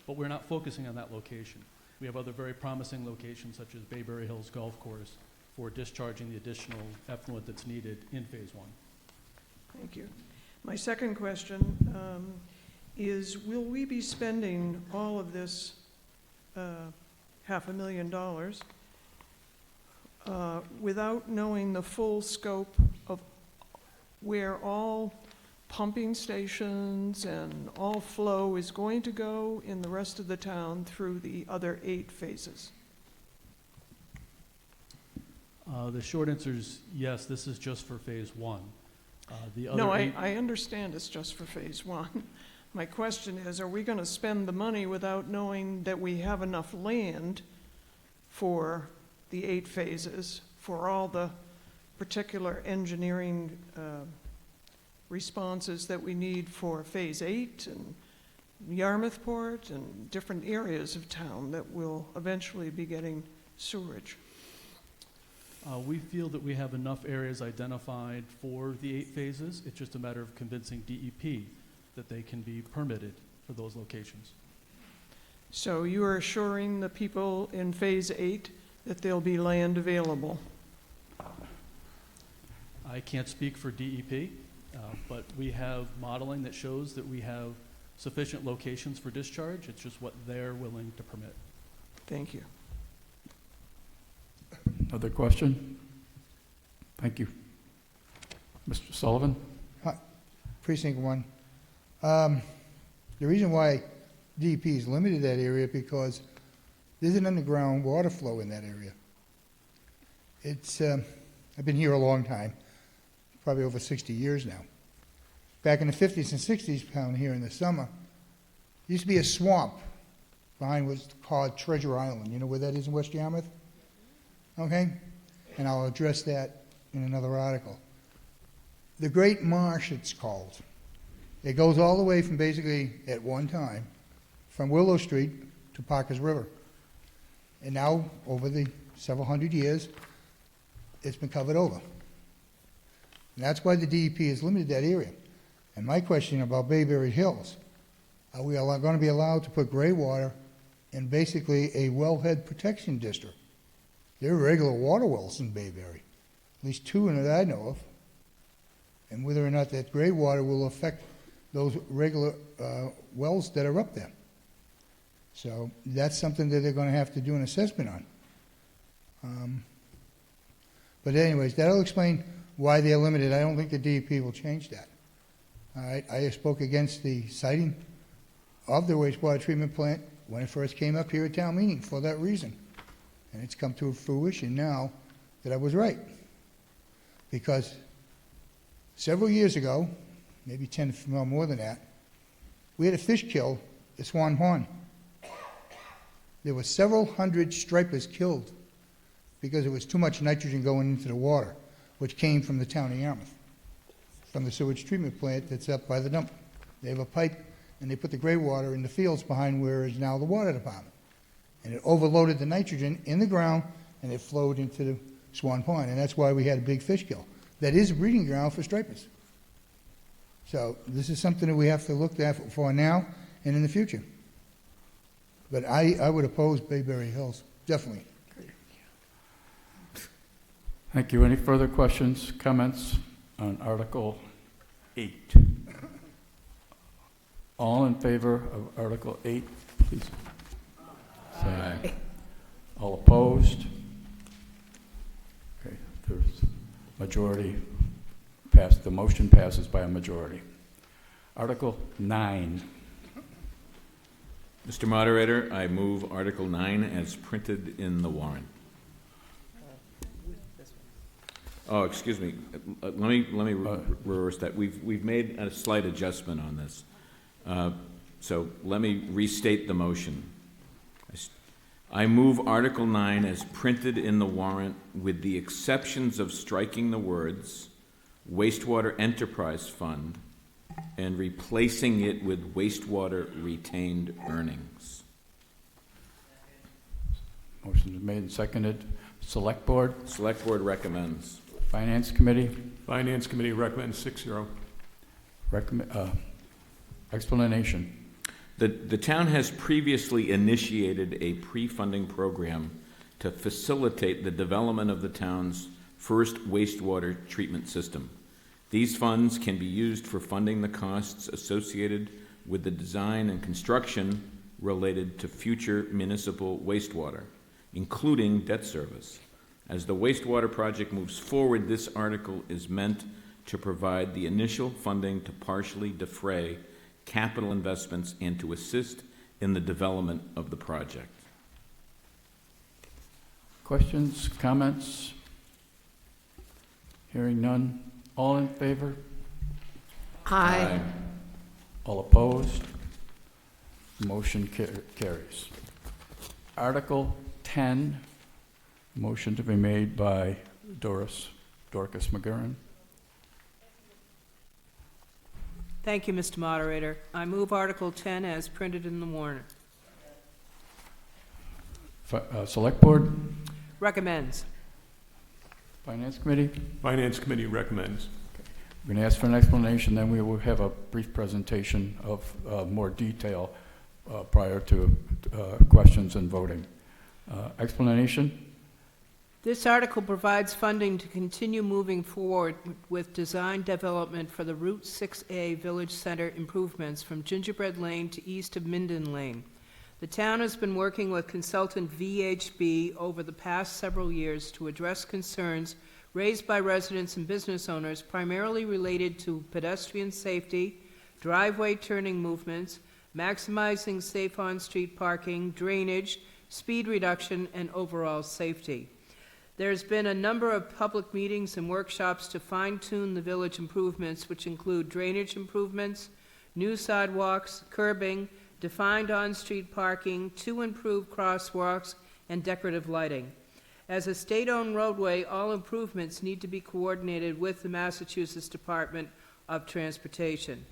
but we're not focusing on that location. We have other very promising locations such as Bayberry Hills Golf Course for discharging the additional effluent that's needed in Phase 1. Thank you. My second question is, will we be spending all of this $500,000 without knowing the full scope of where all pumping stations and all flow is going to go in the rest of the town through the other 8 phases? The short answer is yes, this is just for Phase 1. The other No, 8 I understand it's just for Phase 1. My question is, are we going to spend the money without knowing that we have enough land for the 8 phases, for all the particular engineering responses that we need for Phase 8 and Yarmouthport and different areas of town that will eventually be getting sewerage? We feel that we have enough areas identified for the 8 phases. It's just a matter of convincing DEP that they can be permitted for those locations. So you are assuring the people in Phase 8 that there'll be land available? I can't speak for DEP, but we have modeling that shows that we have sufficient locations for discharge. It's just what they're willing to permit. Thank you. Other question? Thank you. Mr. Sullivan? Precinct 1. The reason why DEP is limited that area because there's an underground water flow in that area. It's, I've been here a long time, probably over 60 years now. Back in the 50s and 60s, down here in the summer, used to be a swamp behind what's called Treasure Island. You know where that is in West Yarmouth? Okay? And I'll address that in another article. The Great Marsh, it's called. It goes all the way from basically, at one time, from Willow Street to Parker's River. And now, over the several hundred years, it's been covered over. And that's why the DEP has limited that area. And my question about Bayberry Hills, are we going to be allowed to put gray water in basically a wellhead protection district? There are regular water wells in Bayberry, at least 2 that I know of. And whether or not that gray water will affect those regular wells that are up there. So that's something that they're going to have to do an assessment on. But anyways, that'll explain why they're limited. I don't think the DEP will change that. All right, I spoke against the siting of the wastewater treatment plant when it first came up here at town meeting for that reason. And it's come to fruition now that I was right. Because several years ago, maybe 10 or more than that, we had a fish kill at Swan Pond. There were several hundred stripers killed because there was too much nitrogen going into the water, which came from the town of Yarmouth, from the sewage treatment plant that's up by the dump. They have a pipe, and they put the gray water in the fields behind where is now the water department. And it overloaded the nitrogen in the ground, and it flowed into the Swan Pond, and that's why we had a big fish kill. That is a breeding ground for stripers. So this is something that we have to look at for now and in the future. But I would oppose Bayberry Hills, definitely. Thank you. Any further questions, comments on Article 8? All in favor of Article 8, please say aye. All opposed? Okay, there's majority passed. The motion passes by a majority. Article 9. Mr. Moderator, I move Article 9 as printed in the warrant. Oh, excuse me. Let me reverse that. We've made a slight adjustment on this. So let me restate the motion. I move Article 9 as printed in the warrant with the exceptions of striking the words wastewater enterprise fund and replacing it with wastewater retained earnings. Motion is made and seconded. Select Board? Select Board recommends. Finance Committee? Finance Committee recommends 6-0. Explanation. The town has previously initiated a pre-funding program to facilitate the development of the town's first wastewater treatment system. These funds can be used for funding the costs associated with the design and construction related to future municipal wastewater, including debt service. As the wastewater project moves forward, this article is meant to provide the initial funding to partially defray capital investments and to assist in the development of the project. Questions, comments? Hearing none. All in favor? Aye. All opposed? Motion carries. Article 10, motion to be made by Dorcas McGurran. Thank you, Mr. Moderator. I move Article 10 as printed in the warrant. Select Board? Recommends. Finance Committee? Finance Committee recommends. We're going to ask for an explanation, then we will have a brief presentation of more detail prior to questions and voting. Explanation? This article provides funding to continue moving forward with design development for the Route 6A Village Center improvements from Gingerbread Lane to east of Minden Lane. The town has been working with consultant VHB over the past several years to address concerns raised by residents and business owners, primarily related to pedestrian safety, driveway turning movements, maximizing safe on-street parking, drainage, speed reduction, and overall safety. There's been a number of public meetings and workshops to fine-tune the village improvements, which include drainage improvements, new sidewalks, curbing, defined on-street parking, 2 improved crosswalks, and decorative lighting. As a state-owned roadway, all improvements need to be coordinated with the Massachusetts Department of Transportation.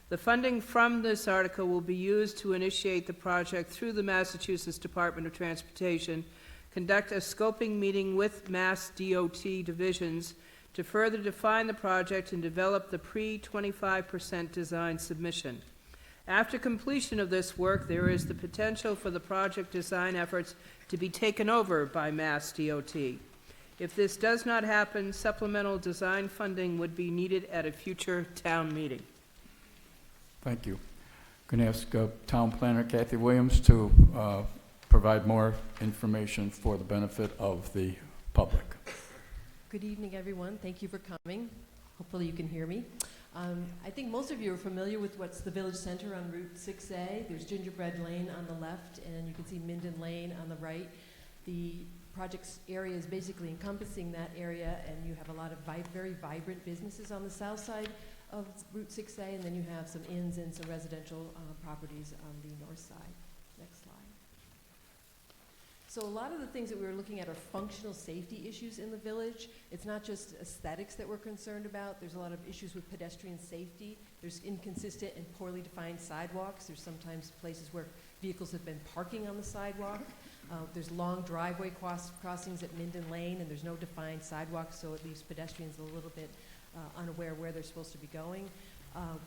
The funding from this article will be used to initiate the project through the Massachusetts Department of Transportation, conduct a scoping meeting with Mass DOT divisions to further define the project and develop the pre-25% design submission. After completion of this work, there is the potential for the project design efforts to be taken over by Mass DOT. If this does not happen, supplemental design funding would be needed at a future town meeting. Thank you. Going to ask Town Planner Kathy Williams to provide more information for the benefit of the public. Good evening, everyone. Thank you for coming. Hopefully you can hear me. I think most of you are familiar with what's the Village Center on Route 6A. There's Gingerbread Lane on the left, and you can see Minden Lane on the right. The project's area is basically encompassing that area, and you have a lot of very vibrant businesses on the south side of Route 6A, and then you have some inns and some residential properties on the north side. Next slide. So a lot of the things that we were looking at are functional safety issues in the village. It's not just aesthetics that we're concerned about. There's a lot of issues with pedestrian safety. There's inconsistent and poorly defined sidewalks. There's sometimes places where vehicles have been parking on the sidewalk. There's long driveway crossings at Minden Lane, and there's no defined sidewalk, so it leaves pedestrians a little bit unaware where they're supposed to be going.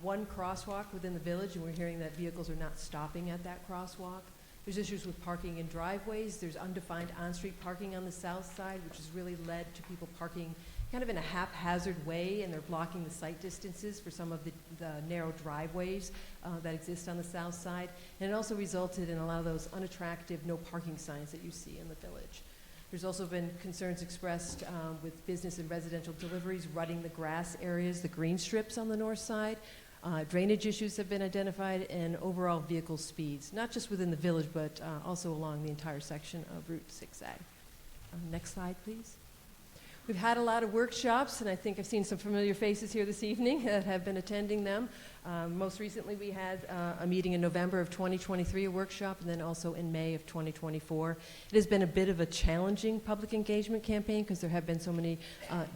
One crosswalk within the village, and we're hearing that vehicles are not stopping at that crosswalk. There's issues with parking in driveways. There's undefined on-street parking on the south side, which has really led to people parking kind of in a haphazard way, and they're blocking the sight distances for some of the narrow driveways that exist on the south side. And it also resulted in a lot of those unattractive no parking signs that you see in the village. There's also been concerns expressed with business and residential deliveries rutting the grass areas, the green strips on the north side. Drainage issues have been identified, and overall vehicle speeds, not just within the village, but also along the entire section of Route 6A. Next slide, please. We've had a lot of workshops, and I think I've seen some familiar faces here this evening that have been attending them. Most recently, we had a meeting in November of 2023, a workshop, and then also in May of 2024. It has been a bit of a challenging public engagement campaign because there have been so many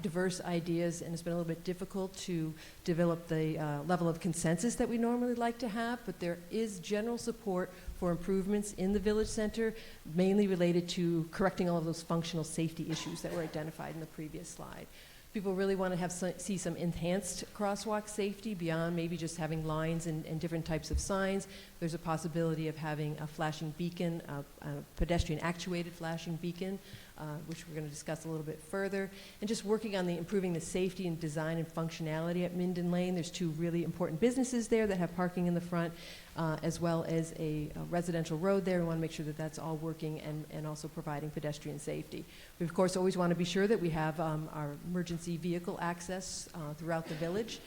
diverse ideas, and it's been a little bit difficult to develop the level of consensus that we normally like to have, but there is general support for improvements in the village center, mainly related to correcting all of those functional safety issues that were identified in the previous slide. People really want to see some enhanced crosswalk safety beyond maybe just having lines and different types of signs. There's a possibility of having a flashing beacon, a pedestrian actuated flashing beacon, which we're going to discuss a little bit further, and just working on improving the safety and design and functionality at Minden Lane. There's 2 really important businesses there that have parking in the front, as well as a residential road there. We want to make sure that that's all working and also providing pedestrian safety. We, of course, always want to be sure that we have our emergency vehicle access throughout the village.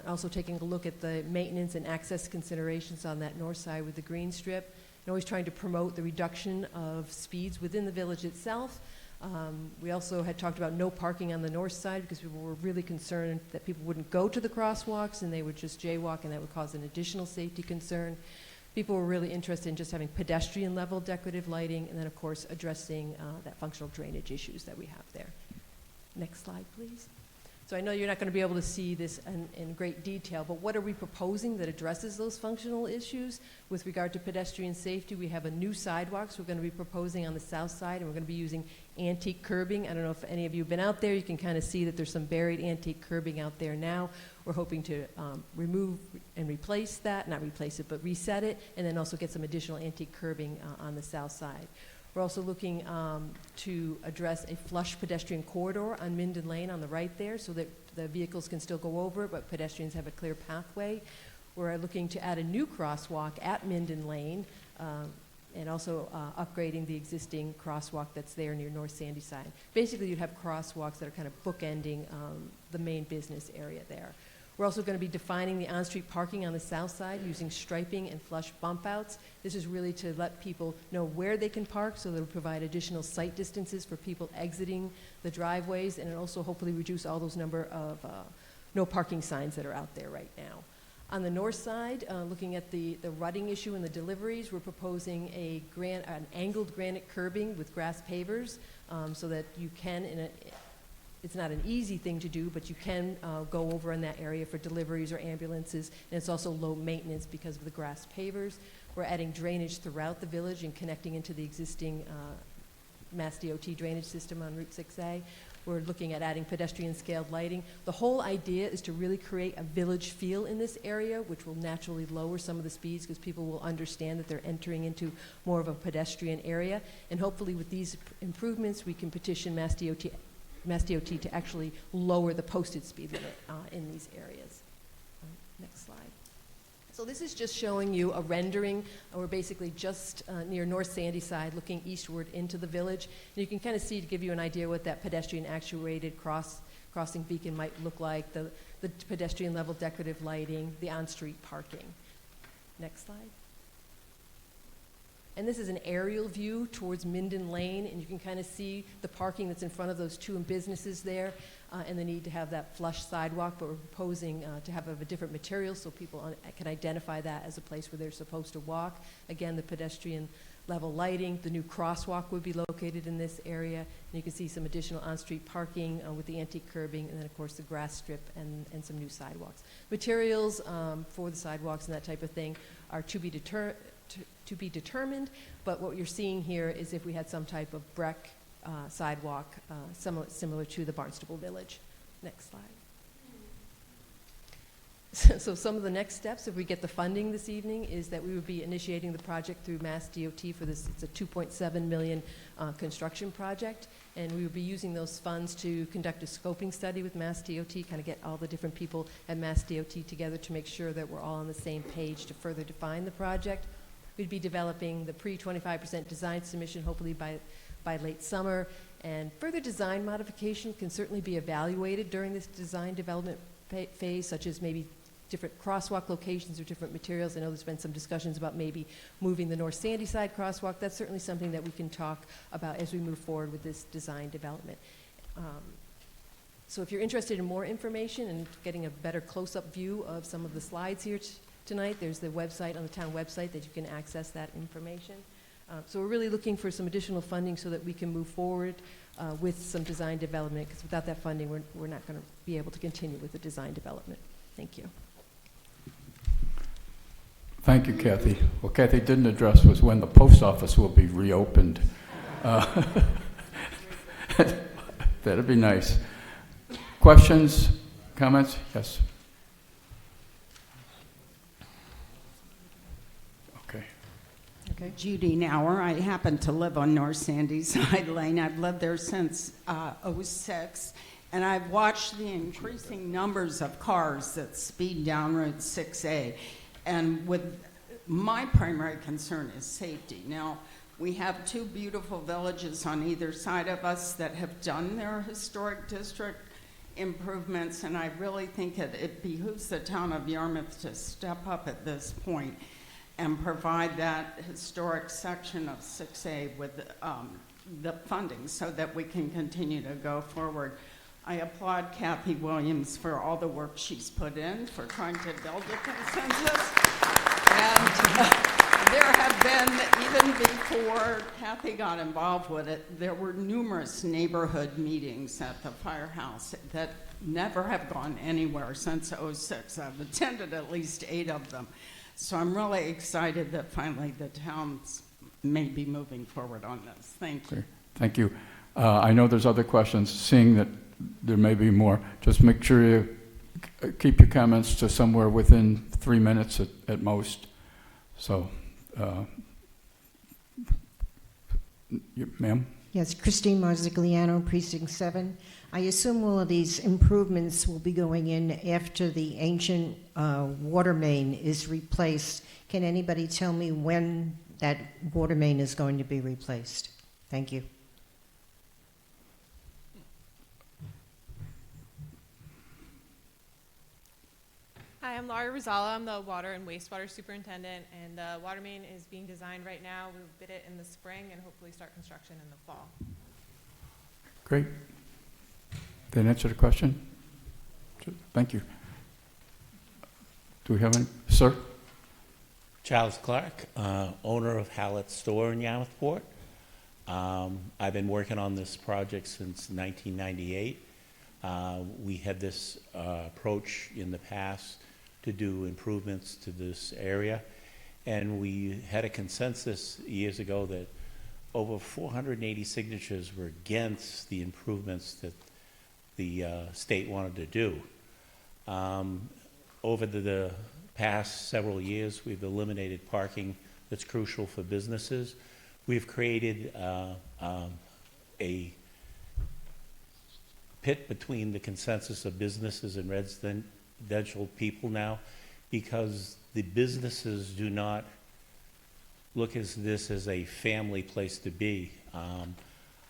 Also taking a look at the maintenance and access considerations on that north side with the green strip, and always trying to promote the reduction of speeds within the village itself. We also had talked about no parking on the north side because people were really concerned that people wouldn't go to the crosswalks and they would just jaywalk, and that would cause an additional safety concern. People were really interested in just having pedestrian level decorative lighting, and then of course addressing that functional drainage issues that we have there. Next slide, please. So I know you're not going to be able to see this in great detail, but what are we proposing that addresses those functional issues? With regard to pedestrian safety, we have a new sidewalks we're going to be proposing on the south side, and we're going to be using antique curbing. I don't know if any of you have been out there. You can kind of see that there's some buried antique curbing out there now. We're hoping to remove and replace that, not replace it, but reset it, and then also get some additional antique curbing on the south side. We're also looking to address a flush pedestrian corridor on Minden Lane on the right there so that the vehicles can still go over, but pedestrians have a clear pathway. We're looking to add a new crosswalk at Minden Lane and also upgrading the existing crosswalk that's there near North Sandy side. Basically, you'd have crosswalks that are kind of bookending the main business area there. We're also going to be defining the on-street parking on the south side using striping and flush bump outs. This is really to let people know where they can park, so they'll provide additional sight distances for people exiting the driveways, and it'll also hopefully reduce all those number of no parking signs that are out there right now. On the north side, looking at the rutting issue and the deliveries, we're proposing an angled granite curbing with grass pavers, so that you can, it's not an easy thing to do, but you can go over in that area for deliveries or ambulances, and it's also low maintenance because of the grass pavers. We're adding drainage throughout the village and connecting into the existing Mass DOT drainage system on Route 6A. We're looking at adding pedestrian scaled lighting. The whole idea is to really create a village feel in this area, which will naturally lower some of the speeds because people will understand that they're entering into more of a pedestrian area. And hopefully with these improvements, we can petition Mass DOT to actually lower the posted speed limit in these areas. Next slide. So this is just showing you a rendering. We're basically just near North Sandy side, looking eastward into the village. And you can kind of see, to give you an idea what that pedestrian actuated crossing beacon might look like, the pedestrian level decorative lighting, the on-street parking. Next slide. And this is an aerial view towards Minden Lane, and you can kind of see the parking that's in front of those two businesses there, and the need to have that flush sidewalk, but we're proposing to have a different material so people can identify that as a place where they're supposed to walk. Again, the pedestrian level lighting, the new crosswalk would be located in this area, and you can see some additional on-street parking with the antique curbing, and then of course the grass strip and some new sidewalks. Materials for the sidewalks and that type of thing are to be determined, but what you're seeing here is if we had some type of Breck sidewalk, somewhat similar to the Barnstable Village. Next slide. So some of the next steps, if we get the funding this evening, is that we would be initiating the project through Mass DOT for this. It's a $2.7 million construction project, and we would be using those funds to conduct a scoping study with Mass DOT, kind of get all the different people at Mass DOT together to make sure that we're all on the same page to further define the project. We'd be developing the pre-25% design submission, hopefully by late summer, and further design modification can certainly be evaluated during this design development phase, such as maybe different crosswalk locations or different materials. I know there's been some discussions about maybe moving the North Sandy side crosswalk. That's certainly something that we can talk about as we move forward with this design development. So if you're interested in more information and getting a better close-up view of some of the slides here tonight, there's the website on the town website that you can access that information. So we're really looking for some additional funding so that we can move forward with some design development, because without that funding, we're not going to be able to continue with the design development. Thank you. Thank you, Kathy. What Kathy didn't address was when the post office will be reopened. That'd be nice. Questions, comments? Yes. Okay. Judy Nauer. I happen to live on North Sandy Side Lane. I've lived there since '06, and I've watched the increasing numbers of cars that speed down Route 6A. And with my primary concern is safety. Now, we have two beautiful villages on either side of us that have done their historic district improvements, and I really think it behooves the town of Yarmouth to step up at this point and provide that historic section of 6A with the funding so that we can continue to go forward. I applaud Kathy Williams for all the work she's put in for trying to build a consensus. And there have been, even before Kathy got involved with it, there were numerous neighborhood meetings at the firehouse that never have gone anywhere since '06. I've attended at least 8 of them. So I'm really excited that finally the towns may be moving forward on this. Thank you. Okay. Thank you. I know there's other questions. Seeing that there may be more, just make sure you keep your comments to somewhere within 3 minutes at most. So, ma'am? Yes, Christine Marzigliano, Precinct 7. I assume all of these improvements will be going in after the ancient water main is replaced. Can anybody tell me when that water main is going to be replaced. Thank you. Hi, I'm Laura Rosala. I'm the water and wastewater superintendent, and the water main is being designed right now. We'll bid it in the spring and hopefully start construction in the fall. Great. Did that answer the question? Thank you. Do we have any? Sir? Charles Clark, owner of Hallett's Store in Yarmouthport. I've been working on this project since 1998. We had this approach in the past to do improvements to this area, and we had a consensus years ago that over 480 signatures were against the improvements that the state wanted to do. Over the past several years, we've eliminated parking that's crucial for businesses. We've created a pit between the consensus of businesses and residential people now, because the businesses do not look at this as a family place to be.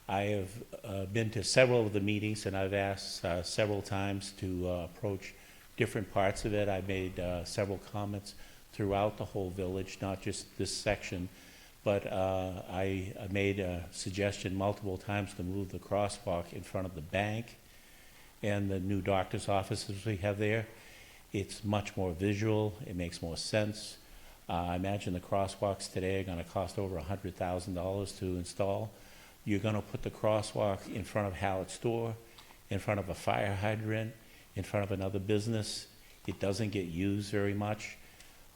I have been to several of the meetings, and I've asked several times to approach different parts of it. I made several comments throughout the whole village, not just this section, but I made a suggestion multiple times to move the crosswalk in front of the bank and the new doctor's offices we have there. It's much more visual, it makes more sense. I imagine the crosswalks today are gonna cost over $100,000 to install. You're gonna put the crosswalk in front of Hallett's Store, in front of a fire hydrant, in front of another business. It doesn't get used very much.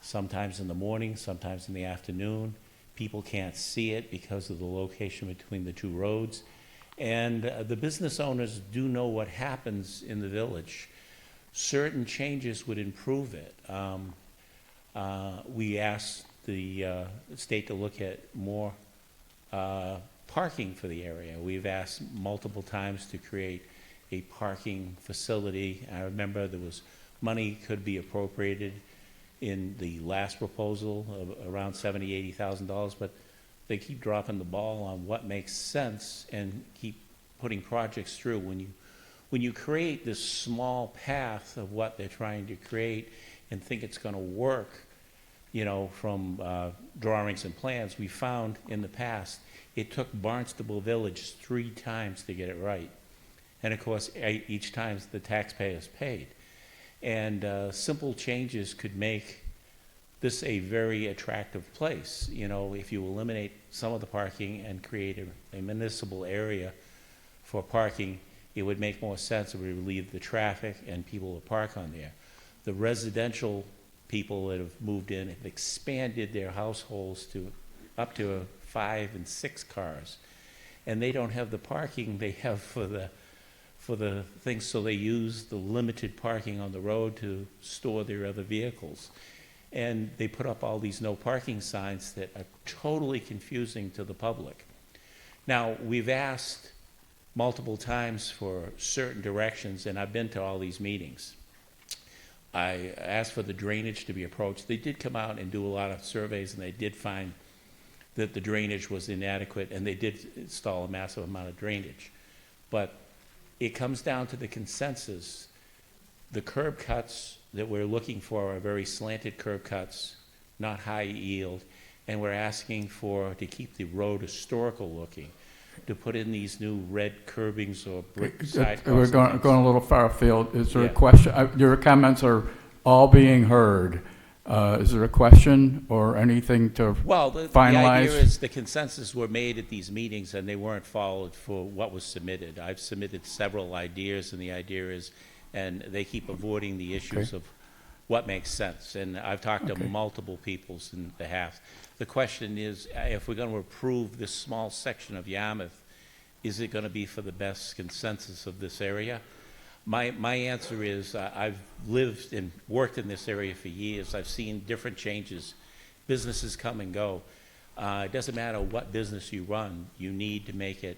Sometimes in the morning, sometimes in the afternoon. People can't see it because of the location between the two roads. And the business owners do know what happens in the village. Certain changes would improve it. We asked the state to look at more parking for the area. We've asked multiple times to create a parking facility. I remember there was money could be appropriated in the last proposal of around $70,000, $80,000, but they keep dropping the ball on what makes sense and keep putting projects through. When you create this small path of what they're trying to create and think it's going to work, you know, from drawings and plans, we found in the past it took Barnstable Village 3 times to get it right. And of course, each time the taxpayers paid. And simple changes could make this a very attractive place. You know, if you eliminate some of the parking and create a municipal area for parking, it would make more sense. It would relieve the traffic and people would park on there. The residential people that have moved in have expanded their households to up to 5 and 6 cars. And they don't have the parking they have for the things, so they use the limited parking on the road to store their other vehicles. And they put up all these no parking signs that are totally confusing to the public. Now, we've asked multiple times for certain directions, and I've been to all these meetings. I asked for the drainage to be approached. They did come out and do a lot of surveys, and they did find that the drainage was inadequate, and they did install a massive amount of drainage. But it comes down to the consensus. The curb cuts that we're looking for are very slanted curb cuts, not high yield, and we're asking for, to keep the road historical looking, to put in these new red curbings or brick side. We're going a little far afield. Is there Yeah. a question? Your comments are all being heard. Is there a question or anything to Well, the finalize? idea is the consensus were made at these meetings and they weren't followed for what was submitted. I've submitted several ideas, and the idea is, and they keep avoiding the issues Okay. of what makes sense. And I've talked to Okay. multiple people in behalf. The question is, if we're going to approve this small section of Yarmouth, is it going to be for the best consensus of this area? My answer is, I've lived and worked in this area for years. I've seen different changes. Businesses come and go. It doesn't matter what business you run, you need to make it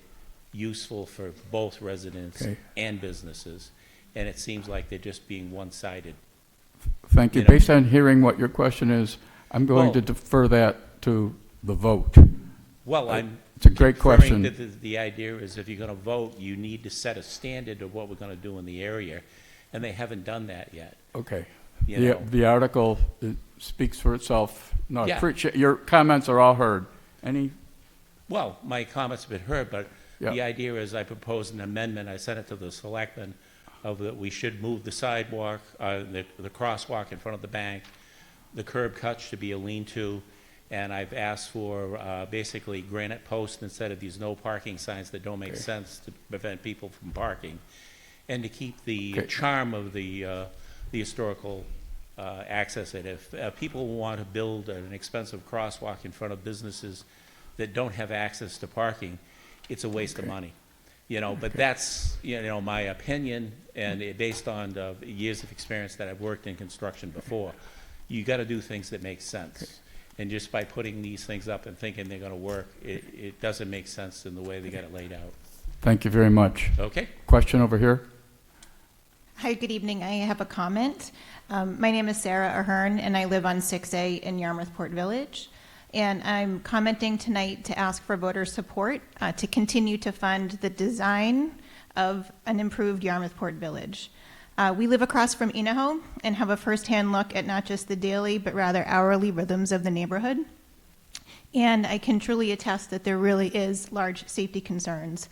useful for both residents Okay. and businesses. And it seems like they're just being one-sided. Thank you. You know. Based on hearing what your question is, I'm going to Well- defer that to the vote? Well, I'm. It's a great referring question. to the idea is if you're going to vote, you need to set a standard of what we're going to do in the area, and they haven't done that yet. Okay. You know. The article speaks for itself. No, I Yeah. appreciate, your comments are all heard. Any, Well, my comments have been heard, but Yeah. the idea is I proposed an amendment, I sent it to the selectmen, of that we should move the sidewalk, the crosswalk in front of the bank, the curb cuts to be a lean-to, and I've asked for basically granite posts instead of these no parking signs that don't make sense to prevent people from parking, and to keep the charm of the historical access. And if people want to build an expensive crosswalk in front of businesses that don't have access to parking, it's a waste of money. You know, but that's, you know, my opinion, and based on the years of experience that I've worked in construction before. You got to do things that make sense. And just by putting these things up and thinking they're going to work, it doesn't make sense in the way they got it laid out. thank you very much. Okay. Question over here? Hi, good evening. I have a comment. My name is Sarah Ahern, and I live on 6A in Yarmouth Port Village. And I'm commenting tonight to ask for voter support to continue to fund the design of an improved Yarmouth Port Village. We live across from Inaho and have a firsthand look at not just the daily, but rather hourly rhythms of the neighborhood. And I can truly attest that there really is large safety concerns.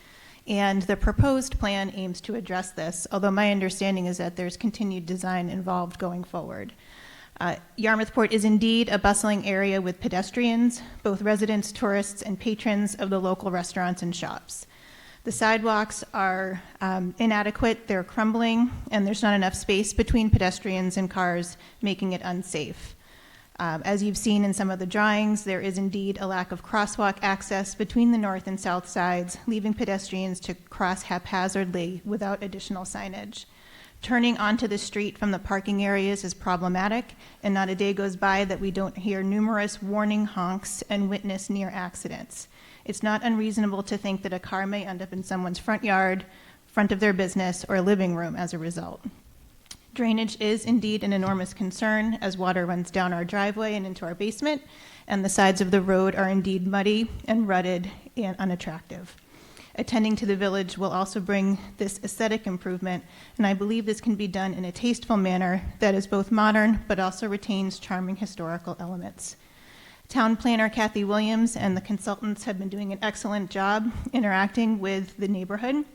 And the proposed plan aims to address this, although my understanding is that there's continued design involved going forward. Yarmouth Port is indeed a bustling area with pedestrians, both residents, tourists, and patrons of the local restaurants and shops. The sidewalks are inadequate, they're crumbling, and there's not enough space between pedestrians and cars, making it unsafe. As you've seen in some of the drawings, there is indeed a lack of crosswalk access between the north and south sides, leaving pedestrians to cross haphazardly without additional signage. Turning onto the street from the parking areas is problematic, and not a day goes by that we don't hear numerous warning honks and witness near accidents. It's not unreasonable to think that a car may end up in someone's front yard, front of their business, or living room as a result. Drainage is indeed an enormous concern as water runs down our driveway and into our basement, and the sides of the road are indeed muddy and rutted and unattractive. Attending to the village will also bring this aesthetic improvement, and I believe this can be done in a tasteful manner that is both modern but also retains charming historical elements. Town planner Kathy Williams and the consultants have been doing an excellent job interacting with the neighborhood.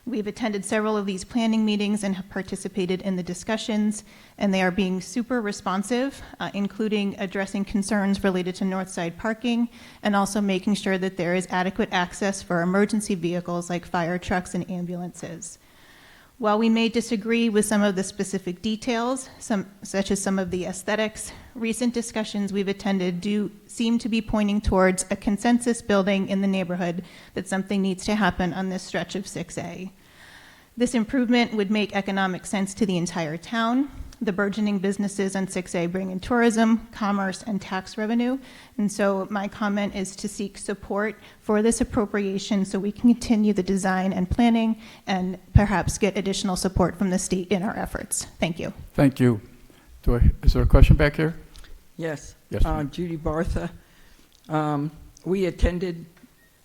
We've attended several of these planning meetings and have participated in the discussions, and they are being super responsive, including addressing concerns related to north side parking and also making sure that there is adequate access for emergency vehicles like fire trucks and ambulances. While we may disagree with some of the specific details, such as some of the aesthetics, recent discussions we've attended do seem to be pointing towards a consensus building in the neighborhood that something needs to happen on this stretch of 6A. This improvement would make economic sense to the entire town. The burgeoning businesses on 6A bring in tourism, commerce, and tax revenue. And so my comment is to seek support for this appropriation so we can continue the design and planning and perhaps get additional support from the state in our efforts. Thank you. Thank you. Is there a question back here? Yes. Yes, ma'am. Judy Bartha. We attended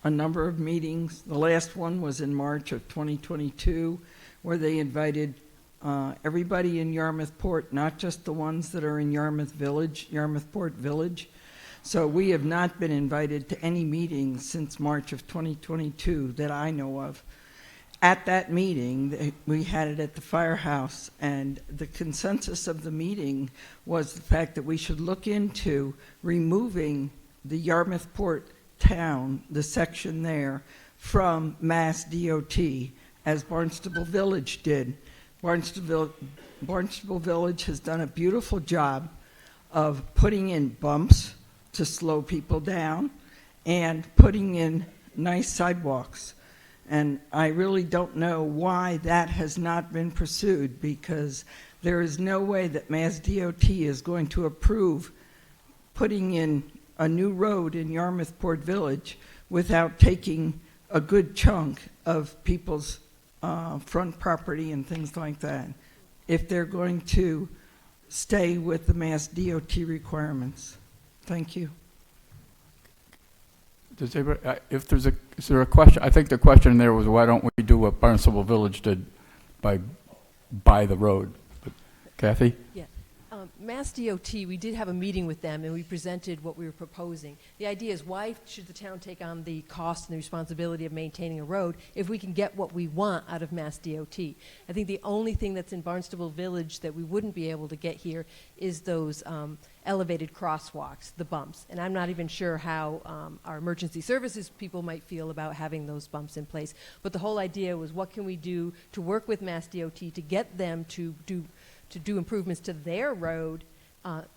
a number of meetings. The last one was in March of 2022, where they invited everybody in Yarmouth Port, not just the ones that are in Yarmouth Port Village. So we have not been invited to any meetings since March of 2022 that I know of. At that meeting, we had it at the firehouse, and the consensus of the meeting was the fact that we should look into removing the Yarmouth Port town, the section there, from Mass DOT, as Barnstable Village did. Barnstable Village has done a beautiful job of putting in bumps to slow people down and putting in nice sidewalks. And I really don't know why that has not been pursued, because there is no way that Mass DOT is going to approve putting in a new road in Yarmouth Port Village without taking a good chunk of people's front property and things like that, if they're going to stay with the Mass DOT requirements. Thank you. Does anybody, if there's a, is there a question? I think the question there was, why don't we do what Barnstable Village did by the road? But Kathy? Yeah. Mass DOT, we did have a meeting with them, and we presented what we were proposing. The idea is, why should the town take on the cost and the responsibility of maintaining a road if we can get what we want out of Mass DOT? I think the only thing that's in Barnstable Village that we wouldn't be able to get here is those elevated crosswalks, the bumps. And I'm not even sure how our emergency services people might feel about having those bumps in place. But the whole idea was, what can we do to work with Mass DOT to get them to do improvements to their road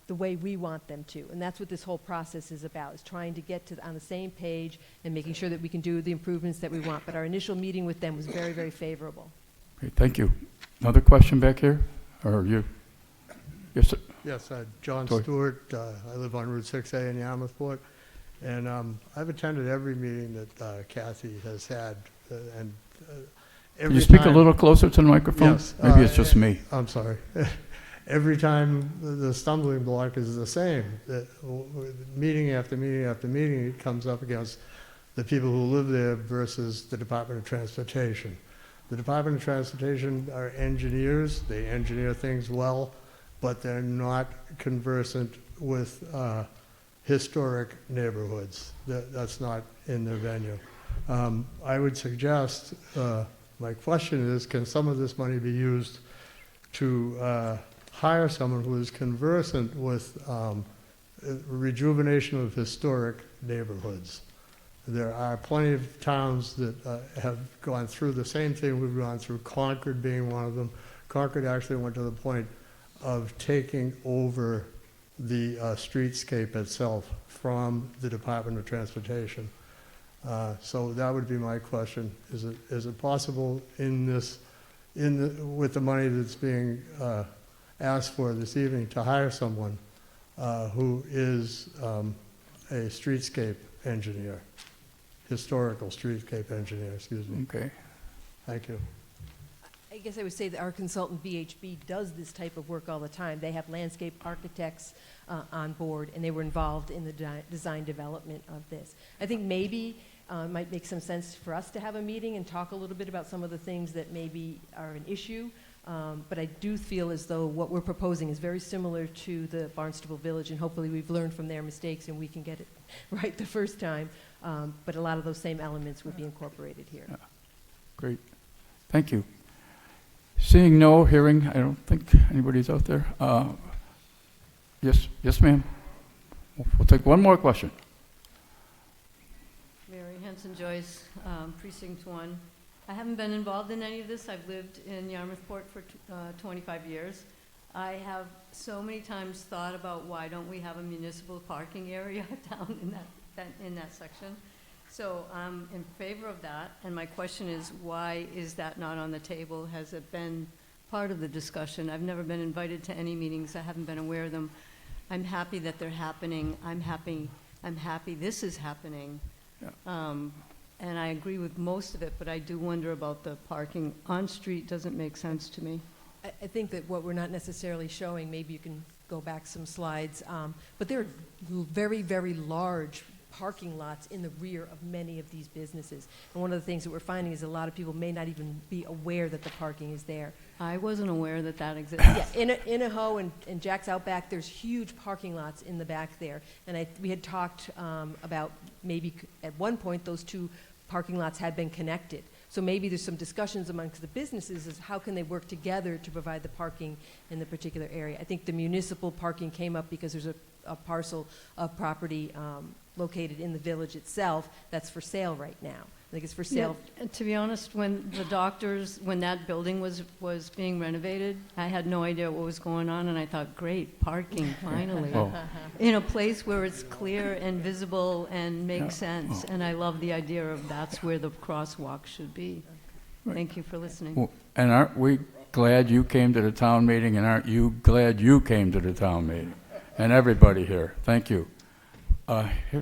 the way we want them to. And that's what this whole process is about, is trying to get on the same page and making sure that we can do the improvements that we want. But our initial meeting with them was very, very favorable. Great, thank you. Another question back here? Or you? Yes, sir. Yes, John Sorry. Stewart. I live on Route 6A in Yarmouthport. And I've attended every meeting that Kathy has had. Can you speak a little closer to the microphone? Yes. Maybe it's just me. I'm sorry. Every time the stumbling block is the same. Meeting after meeting after meeting, it comes up against the people who live there versus the Department of Transportation. The Department of Transportation are engineers. They engineer things well, but they're not conversant with historic neighborhoods. That's not in their venue. I would suggest, my question is, can some of this money be used to hire someone who is conversant with rejuvenation of historic neighborhoods? There are plenty of towns that have gone through the same thing we've gone through, Concord being one of them. Concord actually went to the point of taking over the streetscape itself from the Department of Transportation. So that would be my question. Is it possible with the money that's being asked for this evening to hire someone who is a streetscape engineer, historical streetscape engineer, excuse me. Okay. Thank you. I guess I would say that our consultant VHB does this type of work all the time. They have landscape architects on board, and they were involved in the design development of this. I think maybe it might make some sense for us to have a meeting and talk a little bit about some of the things that maybe are an issue. But I do feel as though what we're proposing is very similar to the Barnstable Village, and hopefully we've learned from their mistakes and we can get it right the first time. But a lot of those same elements would be incorporated here. Yeah. Great. Thank you. Seeing no, hearing, I don't think anybody's out there. Yes, ma'am. We'll take one more question. Mary Henson Joyce, Precinct 1. I haven't been involved in any of this. I've lived in Yarmouthport for 25 years. I have so many times thought about, why don't we have a municipal parking area down in that section? So I'm in favor of that, and my question is, why is that not on the table? Has it been part of the discussion? I've never been invited to any meetings. I haven't been aware of them. I'm happy that they're happening. I'm happy this is happening. Yeah. And I agree with most of it, but I do wonder about the parking on street. Doesn't make sense to me. I think that what we're not necessarily showing, maybe you can go back some slides, but there are very, very large parking lots in the rear of many of these businesses. And one of the things that we're finding is a lot of people may not even be aware that the parking is there. I wasn't aware that that existed. Yeah, in Aho and Jack's Outback, there's huge parking lots in the back there. And we had talked about maybe at one point those two parking lots had been connected. So maybe there's some discussions amongst the businesses as how can they work together to provide the parking in the particular area. I think the municipal parking came up because there's a parcel of property located in the village itself that's for sale right now. I think it's for sale. Yeah, to be honest, when that building was being renovated, I had no idea what was going on, and I thought, great, parking, finally. In a place where it's clear and visible and makes sense, and I love the idea of that's where the crosswalk should be. Right. Thank you for listening. Well, and aren't we glad you came to the town meeting, and aren't you glad you came to the town meeting? And everybody here, thank you.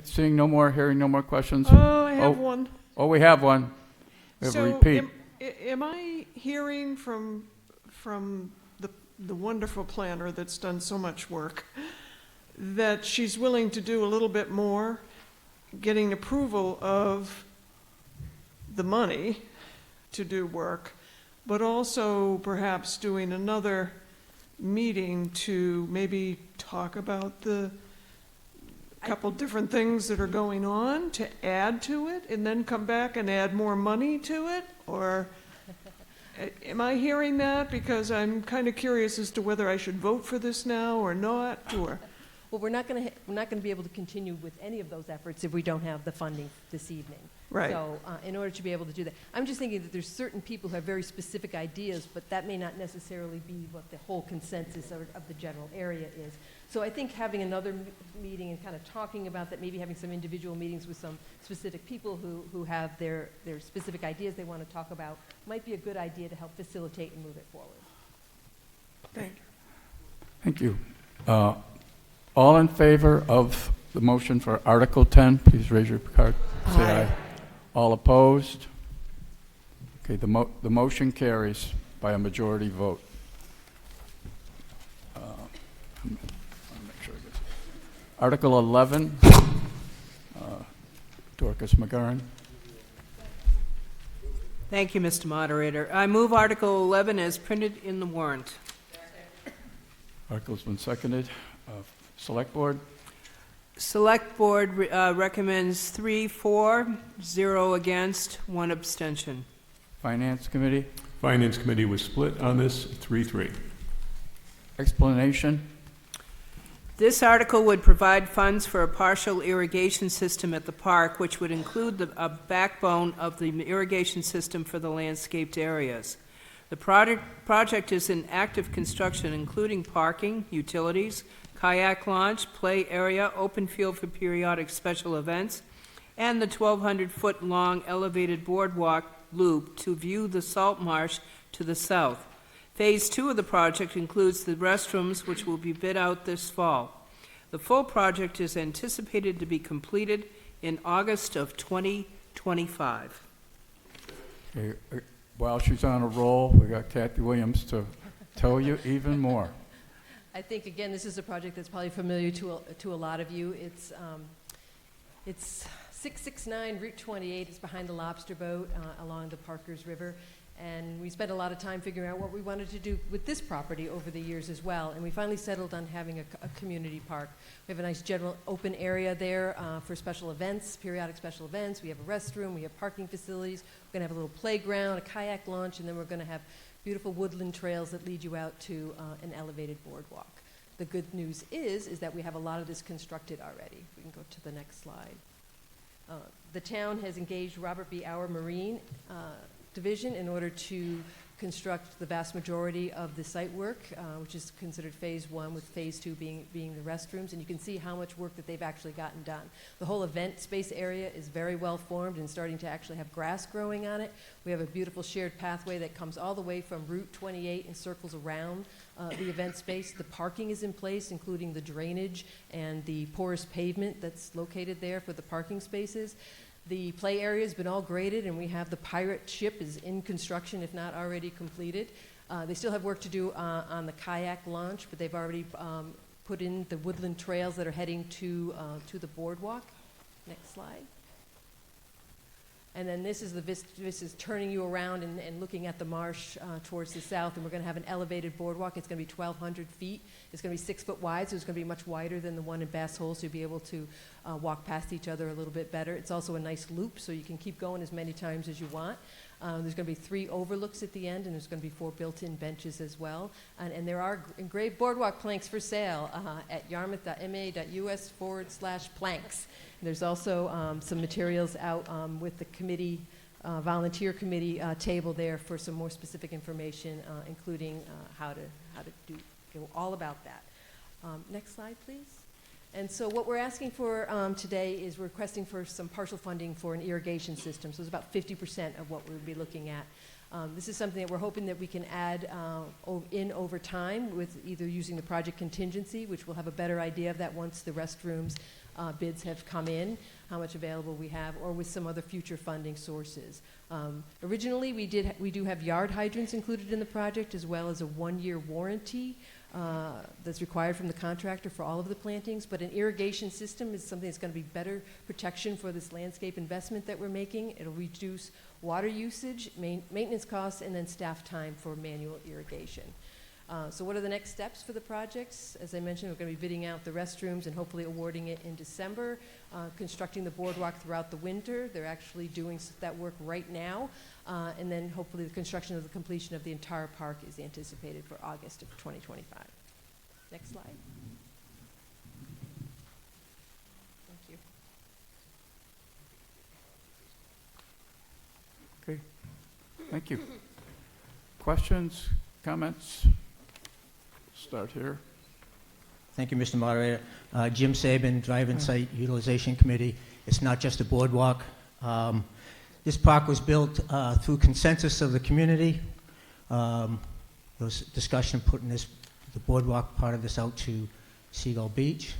Seeing no more, hearing no more questions? I have one. Oh, we have one. We have a repeat. Am I hearing from the wonderful planner that's done so much work that she's willing to do a little bit more getting approval of the money to do work, but also perhaps doing another meeting to maybe talk about the couple different things that are going on to add to it, and then come back and add more money to it? Or am I hearing that? Because I'm kind of curious as to whether I should vote for this now or not, or... Well, we're not going to be able to continue with any of those efforts if we don't have the funding this evening. Right. So in order to be able to do that, I'm just thinking that there's certain people who have very specific ideas, but that may not necessarily be what the whole consensus of the general area is. So I think having another meeting and kind of talking about that, maybe having some individual meetings with some specific people who have their specific ideas they want to talk about, might be a good idea to help facilitate and move it forward. Thank you. Thank you. All in favor of the motion for Article 10, please raise your card. Say aye. All opposed? Okay, the motion carries by a majority vote. Let me make sure I get this. Article 11, Dorcas McGarren. Thank you, Mr. Moderator. I move Article 11 as printed in the warrant. Article's been seconded. Select Board? Select Board recommends 3 for, 0 against, 1 abstention. Finance Committee? Finance Committee was split on this, 3-3. Explanation? This article would provide funds for a partial irrigation system at the park, which would include a backbone of the irrigation system for the landscaped areas. The project is in active construction, including parking, utilities, kayak launch, play area, open field for periodic special events, and the 1,200-foot-long elevated boardwalk loop to view the salt marsh to the south. Phase 2 of the project includes the restrooms, which will be bid out this fall. The full project is anticipated to be completed in August of 2025. Okay, while she's on a roll, we got Kathy Williams to tell you even more. I think, again, this is a project that's probably familiar to a lot of you. It's 669 Route 28. It's behind the lobster boat along the Parkers River. And we spent a lot of time figuring out what we wanted to do with this property over the years as well. And we finally settled on having a community park. We have a nice general open area there for special events, periodic special events. We have a restroom. We have parking facilities. We're going to have a little playground, a kayak launch, and then we're going to have beautiful woodland trails that lead you out to an elevated boardwalk. The good news is that we have a lot of this constructed already. We can go to the next slide. The town has engaged Robert B. Auer Marine Division in order to construct the vast majority of the site work, which is considered phase 1, with phase 2 being the restrooms. And you can see how much work that they've actually gotten done. The whole event space area is very well formed and starting to actually have grass growing on it. We have a beautiful shared pathway that comes all the way from Route 28 and circles around the event space. The parking is in place, including the drainage and the porous pavement that's located there for the parking spaces. The play area has been all graded, and we have the pirate ship is in construction, if not already completed. They still have work to do on the kayak launch, but they've already put in the woodland trails that are heading to the boardwalk. Next slide. And then this is turning you around and looking at the marsh towards the south, and we're going to have an elevated boardwalk. It's going to be 1,200 feet. It's going to be 6 foot wide, so it's going to be much wider than the one in Bass Hole, so you'll be able to walk past each other a little bit better. It's also a nice loop, so you can keep going as many times as you want. There's going to be 3 overlooks at the end, and there's going to be 4 built-in benches as well. And there are engraved boardwalk planks for sale at yarmouth.ma.us/planks. There's also some materials out with the committee, volunteer committee table there for some more specific information, including how to go all about that. Next slide, please. And so what we're asking for today is we're requesting for some partial funding for an irrigation system. So it's about 50% of what we would be looking at. This is something that we're hoping that we can add in over time with either using the project contingency, which we'll have a better idea of that once the restrooms bids have come in. how much available we have, or with some other future funding sources. Originally, we do have yard hydrants included in the project, as well as a 1-year warranty that's required from the contractor for all of the plantings, but an irrigation system is something that's going to be better protection for this landscape investment that we're making. It'll reduce water usage, maintenance costs, and then staff time for manual irrigation. So what are the next steps for the projects? As I mentioned, we're going to be bidding out the restrooms and hopefully awarding it in December, constructing the boardwalk throughout the winter. They're actually doing that work right now. And then hopefully the construction of the completion of the entire park is anticipated for August of 2025. Next slide. Thank you. Okay, thank you. Questions, comments? Start here. Thank you, Mr. Moderator. Jim Saban, Drive-In Site Utilization Committee. It's not just a boardwalk. This park was built through consensus of the community. There was discussion putting the boardwalk part of this out to Seagull Beach.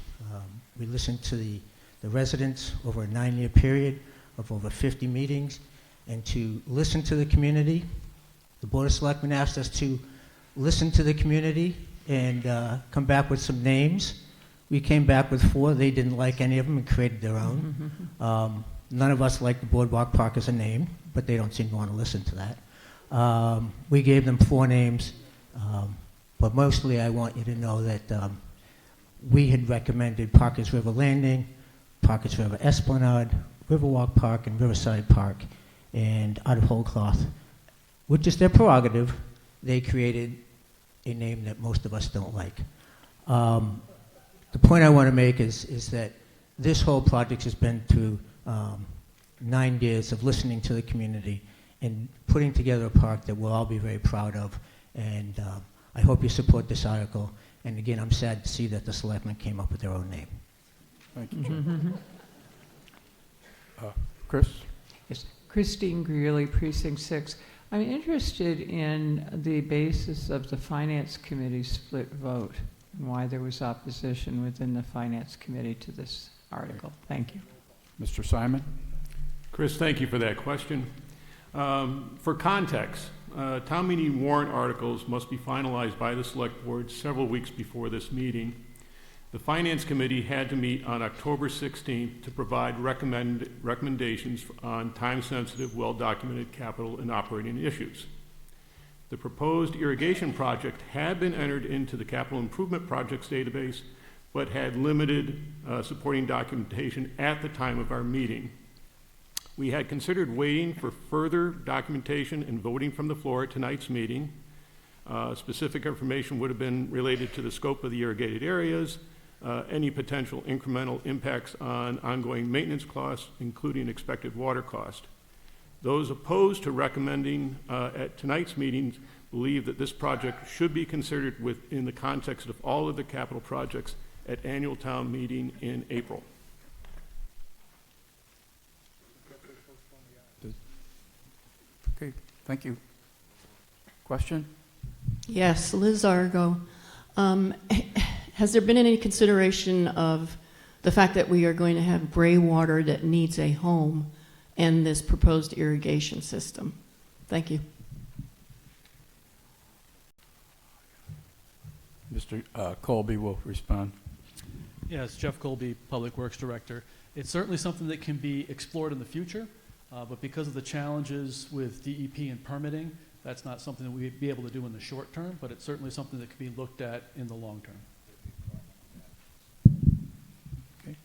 We listened to the residents over a 9-year period of over 50 meetings, and to listen to the community. The Board of Selectmen asked us to listen to the community and come back with some names. We came back with 4. They didn't like any of them and created their own. None of us like the Boardwalk Park as a name, but they don't seem to want to listen to that. We gave them 4 names, but mostly I want you to know that we had recommended Parkers River Landing, Parkers River Esplanade, Riverwalk Park, and Riverside Park. And out of whole cloth, which is their prerogative, they created a name that most of us don't like. The point I want to make is that this whole project has been through 9 years of listening to the community and putting together a park that we'll all be very proud of. And I hope you support this article. And again, I'm sad to see that the selectmen came up with their own name. Thank you, Jim. Chris? Yes, Christine Greeley, Precinct 6. I'm interested in the basis of the Finance Committee split vote and why there was opposition within the Finance Committee to this article. Thank you. Mr. Simon? Chris, thank you for that question. For context, town meeting warrant articles must be finalized by the Select Board several weeks before this meeting. The Finance Committee had to meet on October 16th to provide recommendations on time-sensitive, well-documented capital and operating issues. The proposed irrigation project had been entered into the capital improvement projects database, but had limited supporting documentation at the time of our meeting. We had considered waiting for further documentation and voting from the floor at tonight's meeting. Specific information would have been related to the scope of the irrigated areas, any potential incremental impacts on ongoing maintenance costs, including expected water cost. Those opposed to recommending at tonight's meetings believe that this project should be considered within the context of all of the capital projects at annual town meeting in April. Okay, thank you. Question? Yes, Liz Argo. Has there been any consideration of the fact that we are going to have gray water that needs a home and this proposed irrigation system? Thank you. Mr. Colby will respond. Yes, Jeff Colby, Public Works Director. It's certainly something that can be explored in the future, but because of the challenges with DEP and permitting, that's not something that we'd be able to do in the short term, but it's certainly something that can be looked at in the long term. Okay.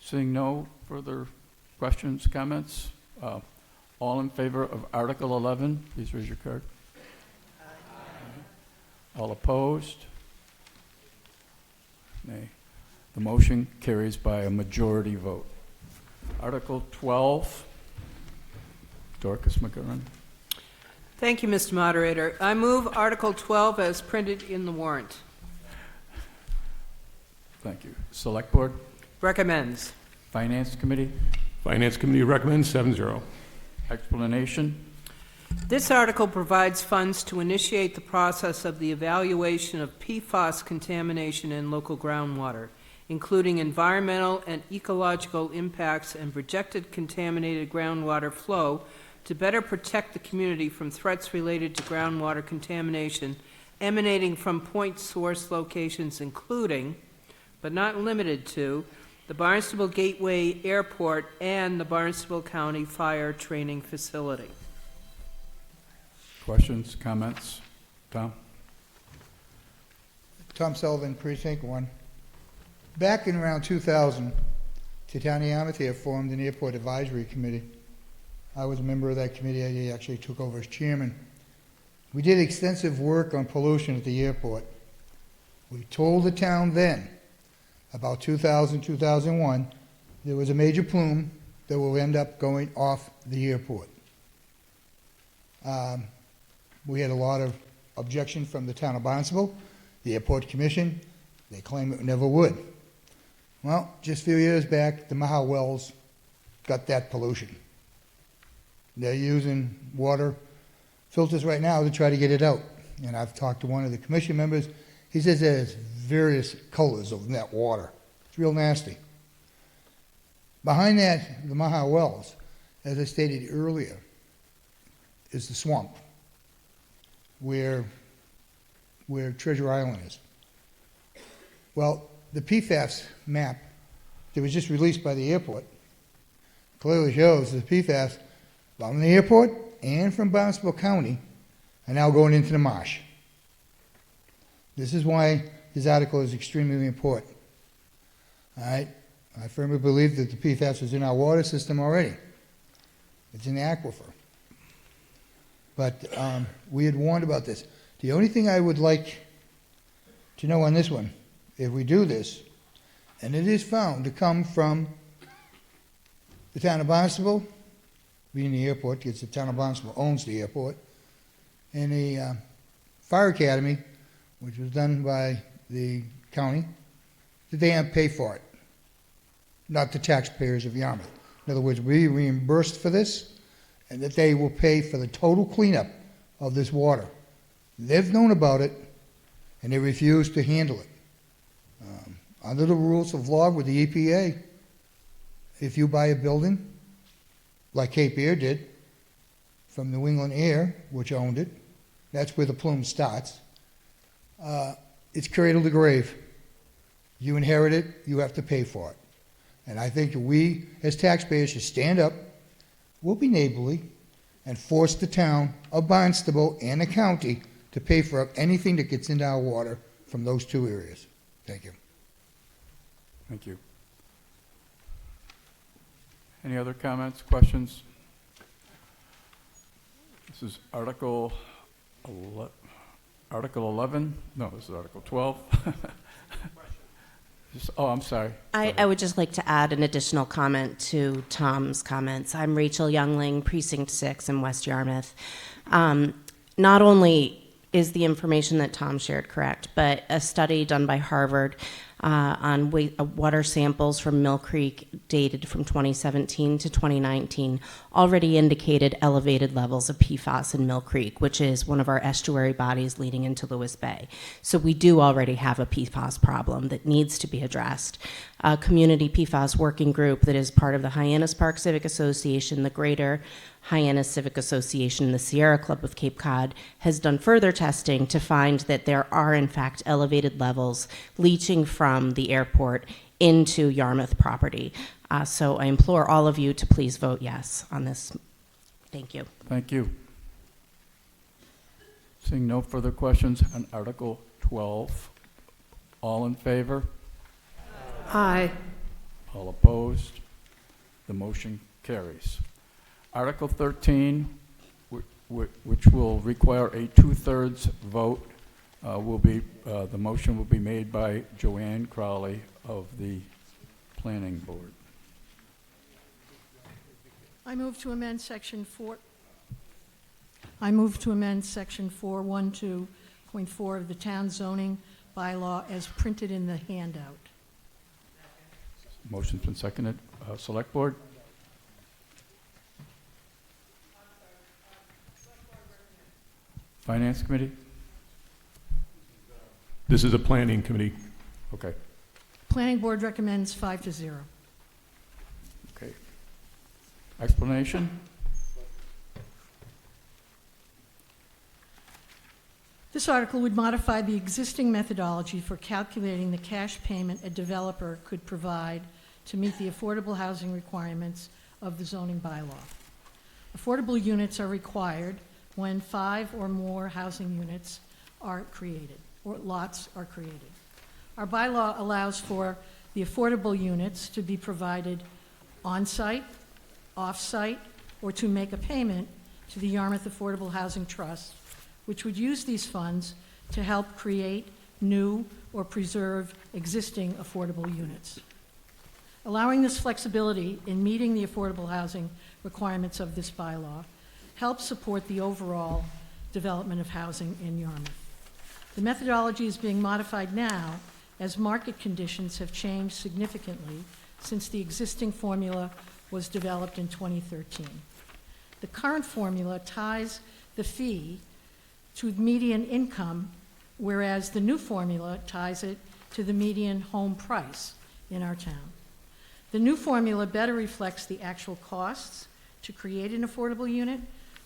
Seeing no further questions, comments, all in favor of Article 11, please raise your card. All opposed? Nay. The motion carries by a majority vote. Article 12, Dorcas McGurran. Thank you, Mr. Moderator. I move Article 12 as printed in the warrant. Thank you. Select Board? Recommends. Finance Committee? Finance Committee recommends 7-0. Explanation? This article provides funds to initiate the process of the evaluation of PFAS contamination in local groundwater, including environmental and ecological impacts and projected contaminated groundwater flow to better protect the community from threats related to groundwater contamination emanating from point source locations including, but not limited to, the Barnstable Gateway Airport and the Barnstable County Fire Training Facility. Questions, comments? Tom? Tom Sullivan, Precinct 1. Back in around 2000, the town of Yarmouth here formed an airport advisory committee. I was a member of that committee. I actually took over as chairman. We did extensive work on pollution at the airport. We told the town then, about 2000, 2001, there was a major plume that will end up going off the airport. We had a lot of objection from the town of Barnstable, the airport commission. They claimed it never would. Well, just a few years back, the Maha Wells got that pollution. They're using water filters right now to try to get it out. And I've talked to one of the commission members. He says there's various colors of that water. It's real nasty. Behind that, the Maha Wells, as I stated earlier, is the swamp where Treasure Island is. Well, the PFAS map that was just released by the airport clearly shows that PFAS from the airport and from Barnstable County are now going into the marsh. This is why this article is extremely important. All right? I firmly believe that the PFAS is in our water system already. It's in the aquifer. But we had warned about this. The only thing I would like to know on this one, if we do this, and it is found to come from the town of Barnstable, being the airport, because the town of Barnstable owns the airport, and the fire academy, which was done by the county, that they have to pay for it, not the taxpayers of Yarmouth. In other words, we reimbursed for this, and that they will pay for the total cleanup of this water. They've known about it, and they refuse to handle it. Under the rules of law with the EPA, if you buy a building, like Cape Air did, from New England Air, which owned it, that's where the plume starts, it's cradle to grave. You inherit it, you have to pay for it. And I think we, as taxpayers, should stand up, we'll be neighborly, and force the town of Barnstable and the county to pay for anything that gets into our water from those two areas. Thank you. Thank you. Any other comments, questions? This is Article 11? No, this is Article 12. Oh, I'm sorry. I would just like to add an additional comment to Tom's comments. I'm Rachel Youngling, Precinct 6 in West Yarmouth. Not only is the information that Tom shared correct, but a study done by Harvard on water samples from Mill Creek dated from 2017 to 2019 already indicated elevated levels of PFAS in Mill Creek, which is one of our estuary bodies leading into Lewis Bay. So we do already have a PFAS problem that needs to be addressed. A community PFAS working group that is part of the Hyannis Park Civic Association, the Greater Hyannis Civic Association, and the Sierra Club of Cape Cod has done further testing to find that there are in fact elevated levels leaching from the airport into Yarmouth property. So I implore all of you to please vote yes on this. Thank you. Thank you. Seeing no further questions on Article 12, all in favor? Aye. All opposed? The motion carries. Article 13, which will require a 2/3 vote, the motion will be made by Joanne Crowley of the Planning Board. I move to amend Section 4. I move to amend Section 412.4 of the town zoning bylaw as printed in the handout. Motion's been seconded. Select Board? Finance Committee? This is a planning committee. Okay. Planning Board recommends 5-0. Okay. Explanation? This article would modify the existing methodology for calculating the cash payment a developer could provide to meet the affordable housing requirements of the zoning bylaw. Affordable units are required when 5 or more housing units are created, or lots are created. Our bylaw allows for the affordable units to be provided on-site, off-site, or to make a payment to the Yarmouth Affordable Housing Trust, which would use these funds to help create new or preserve existing affordable units. Allowing this flexibility in meeting the affordable housing requirements of this bylaw helps support the overall development of housing in Yarmouth. The methodology is being modified now as market conditions have changed significantly since the existing formula was developed in 2013. The current formula ties the fee to median income, whereas the new formula ties it to the median home price in our town. The new formula better reflects the actual costs to create an affordable unit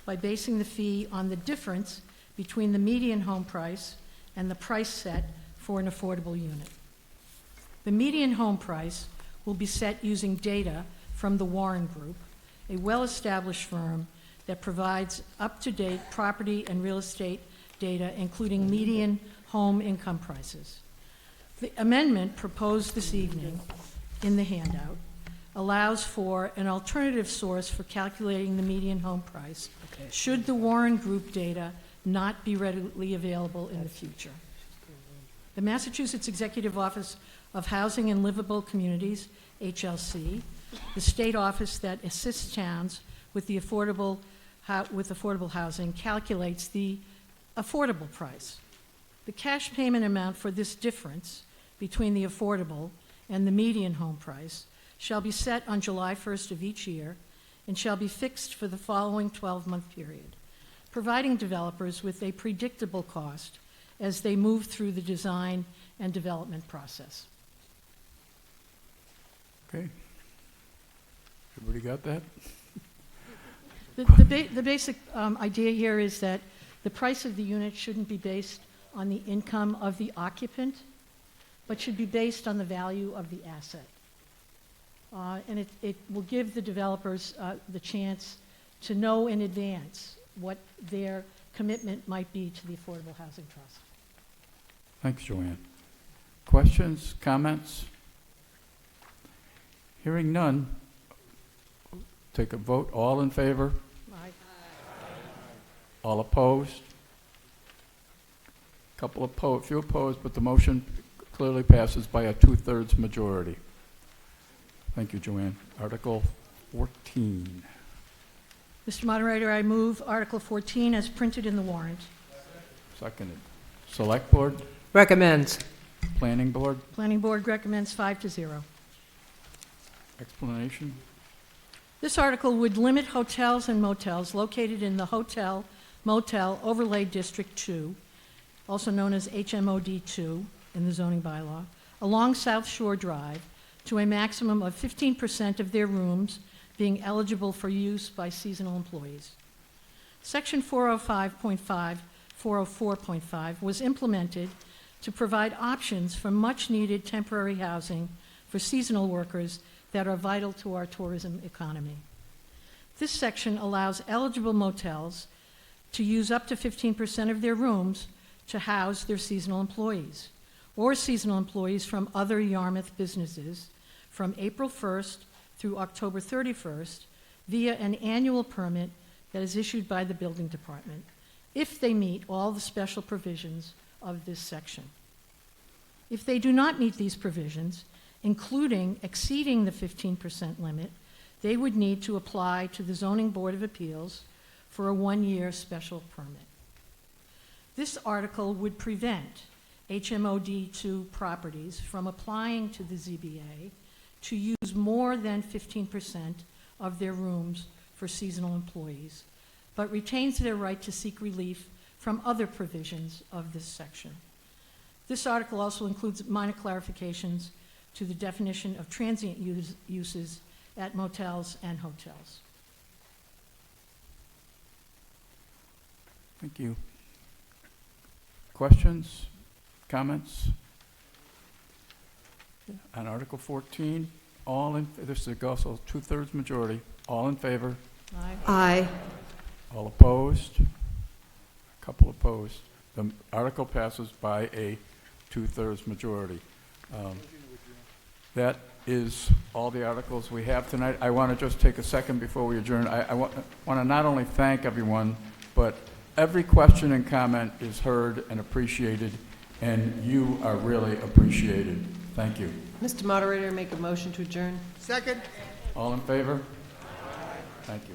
by basing the fee on the difference between the median home price and the price set for an affordable unit. The median home price will be set using data from the Warren Group, a well-established firm that provides up-to-date property and real estate data, including median home income prices. The amendment proposed this evening in the handout allows for an alternative source for calculating the median home price should the Warren Group data not be readily available in the future. The Massachusetts Executive Office of Housing and Livable Communities, HLC, the state office that assists towns with the affordable housing, calculates the affordable price. The cash payment amount for this difference between the affordable and the median home price shall be set on July 1st of each year and shall be fixed for the following 12-month period, providing developers with a predictable cost as they move through the design and development process. Okay. Everybody got that? The basic idea here is that the price of the unit shouldn't be based on the income of the occupant, but should be based on the value of the asset. And it will give the developers the chance to know in advance what their commitment might be to the Affordable Housing Trust. Thanks, Joanne. Questions, comments? Hearing none, take a vote. All in favor? Aye. All opposed? Few opposed, but the motion clearly passes by a 2/3 majority. Thank you, Joanne. Article 14. Mr. Moderator, I move Article 14 as printed in the warrant. Seconded. Select Board? Recommends. Planning Board? Planning Board recommends 5-0. Explanation? This article would limit hotels and motels located in the Hotel Motel Overlay District 2, also known as HMOD 2 in the zoning bylaw, along South Shore Drive to a maximum of 15% of their rooms being eligible for use by seasonal employees. Section 405.5, 404.5 was implemented to provide options for much-needed temporary housing for seasonal workers that are vital to our tourism economy. This section allows eligible motels to use up to 15% of their rooms to house their seasonal employees, or seasonal employees from other Yarmouth businesses from April 1st through October 31st via an annual permit that is issued by the building department, if they meet all the special provisions of this section. If they do not meet these provisions, including exceeding the 15% limit, they would need to apply to the Zoning Board of Appeals for a 1-year special permit. This article would prevent HMOD2 properties from applying to the ZBA to use more than 15% of their rooms for seasonal employees, but retains their right to seek relief from other provisions of this section. This article also includes minor clarifications to the definition of transient uses at motels and hotels. Thank you. Questions, comments? On Article 14, this is also two-thirds majority. All in favor? Aye. All opposed? A couple opposed. The article passes by a two-thirds majority. That is all the articles we have tonight. I want to just take a second before we adjourn. I want to not only thank everyone, but every question and comment is heard and appreciated, and you are really appreciated. Thank you. Mr. Moderator, make a motion to adjourn. Second? All in favor? Thank you.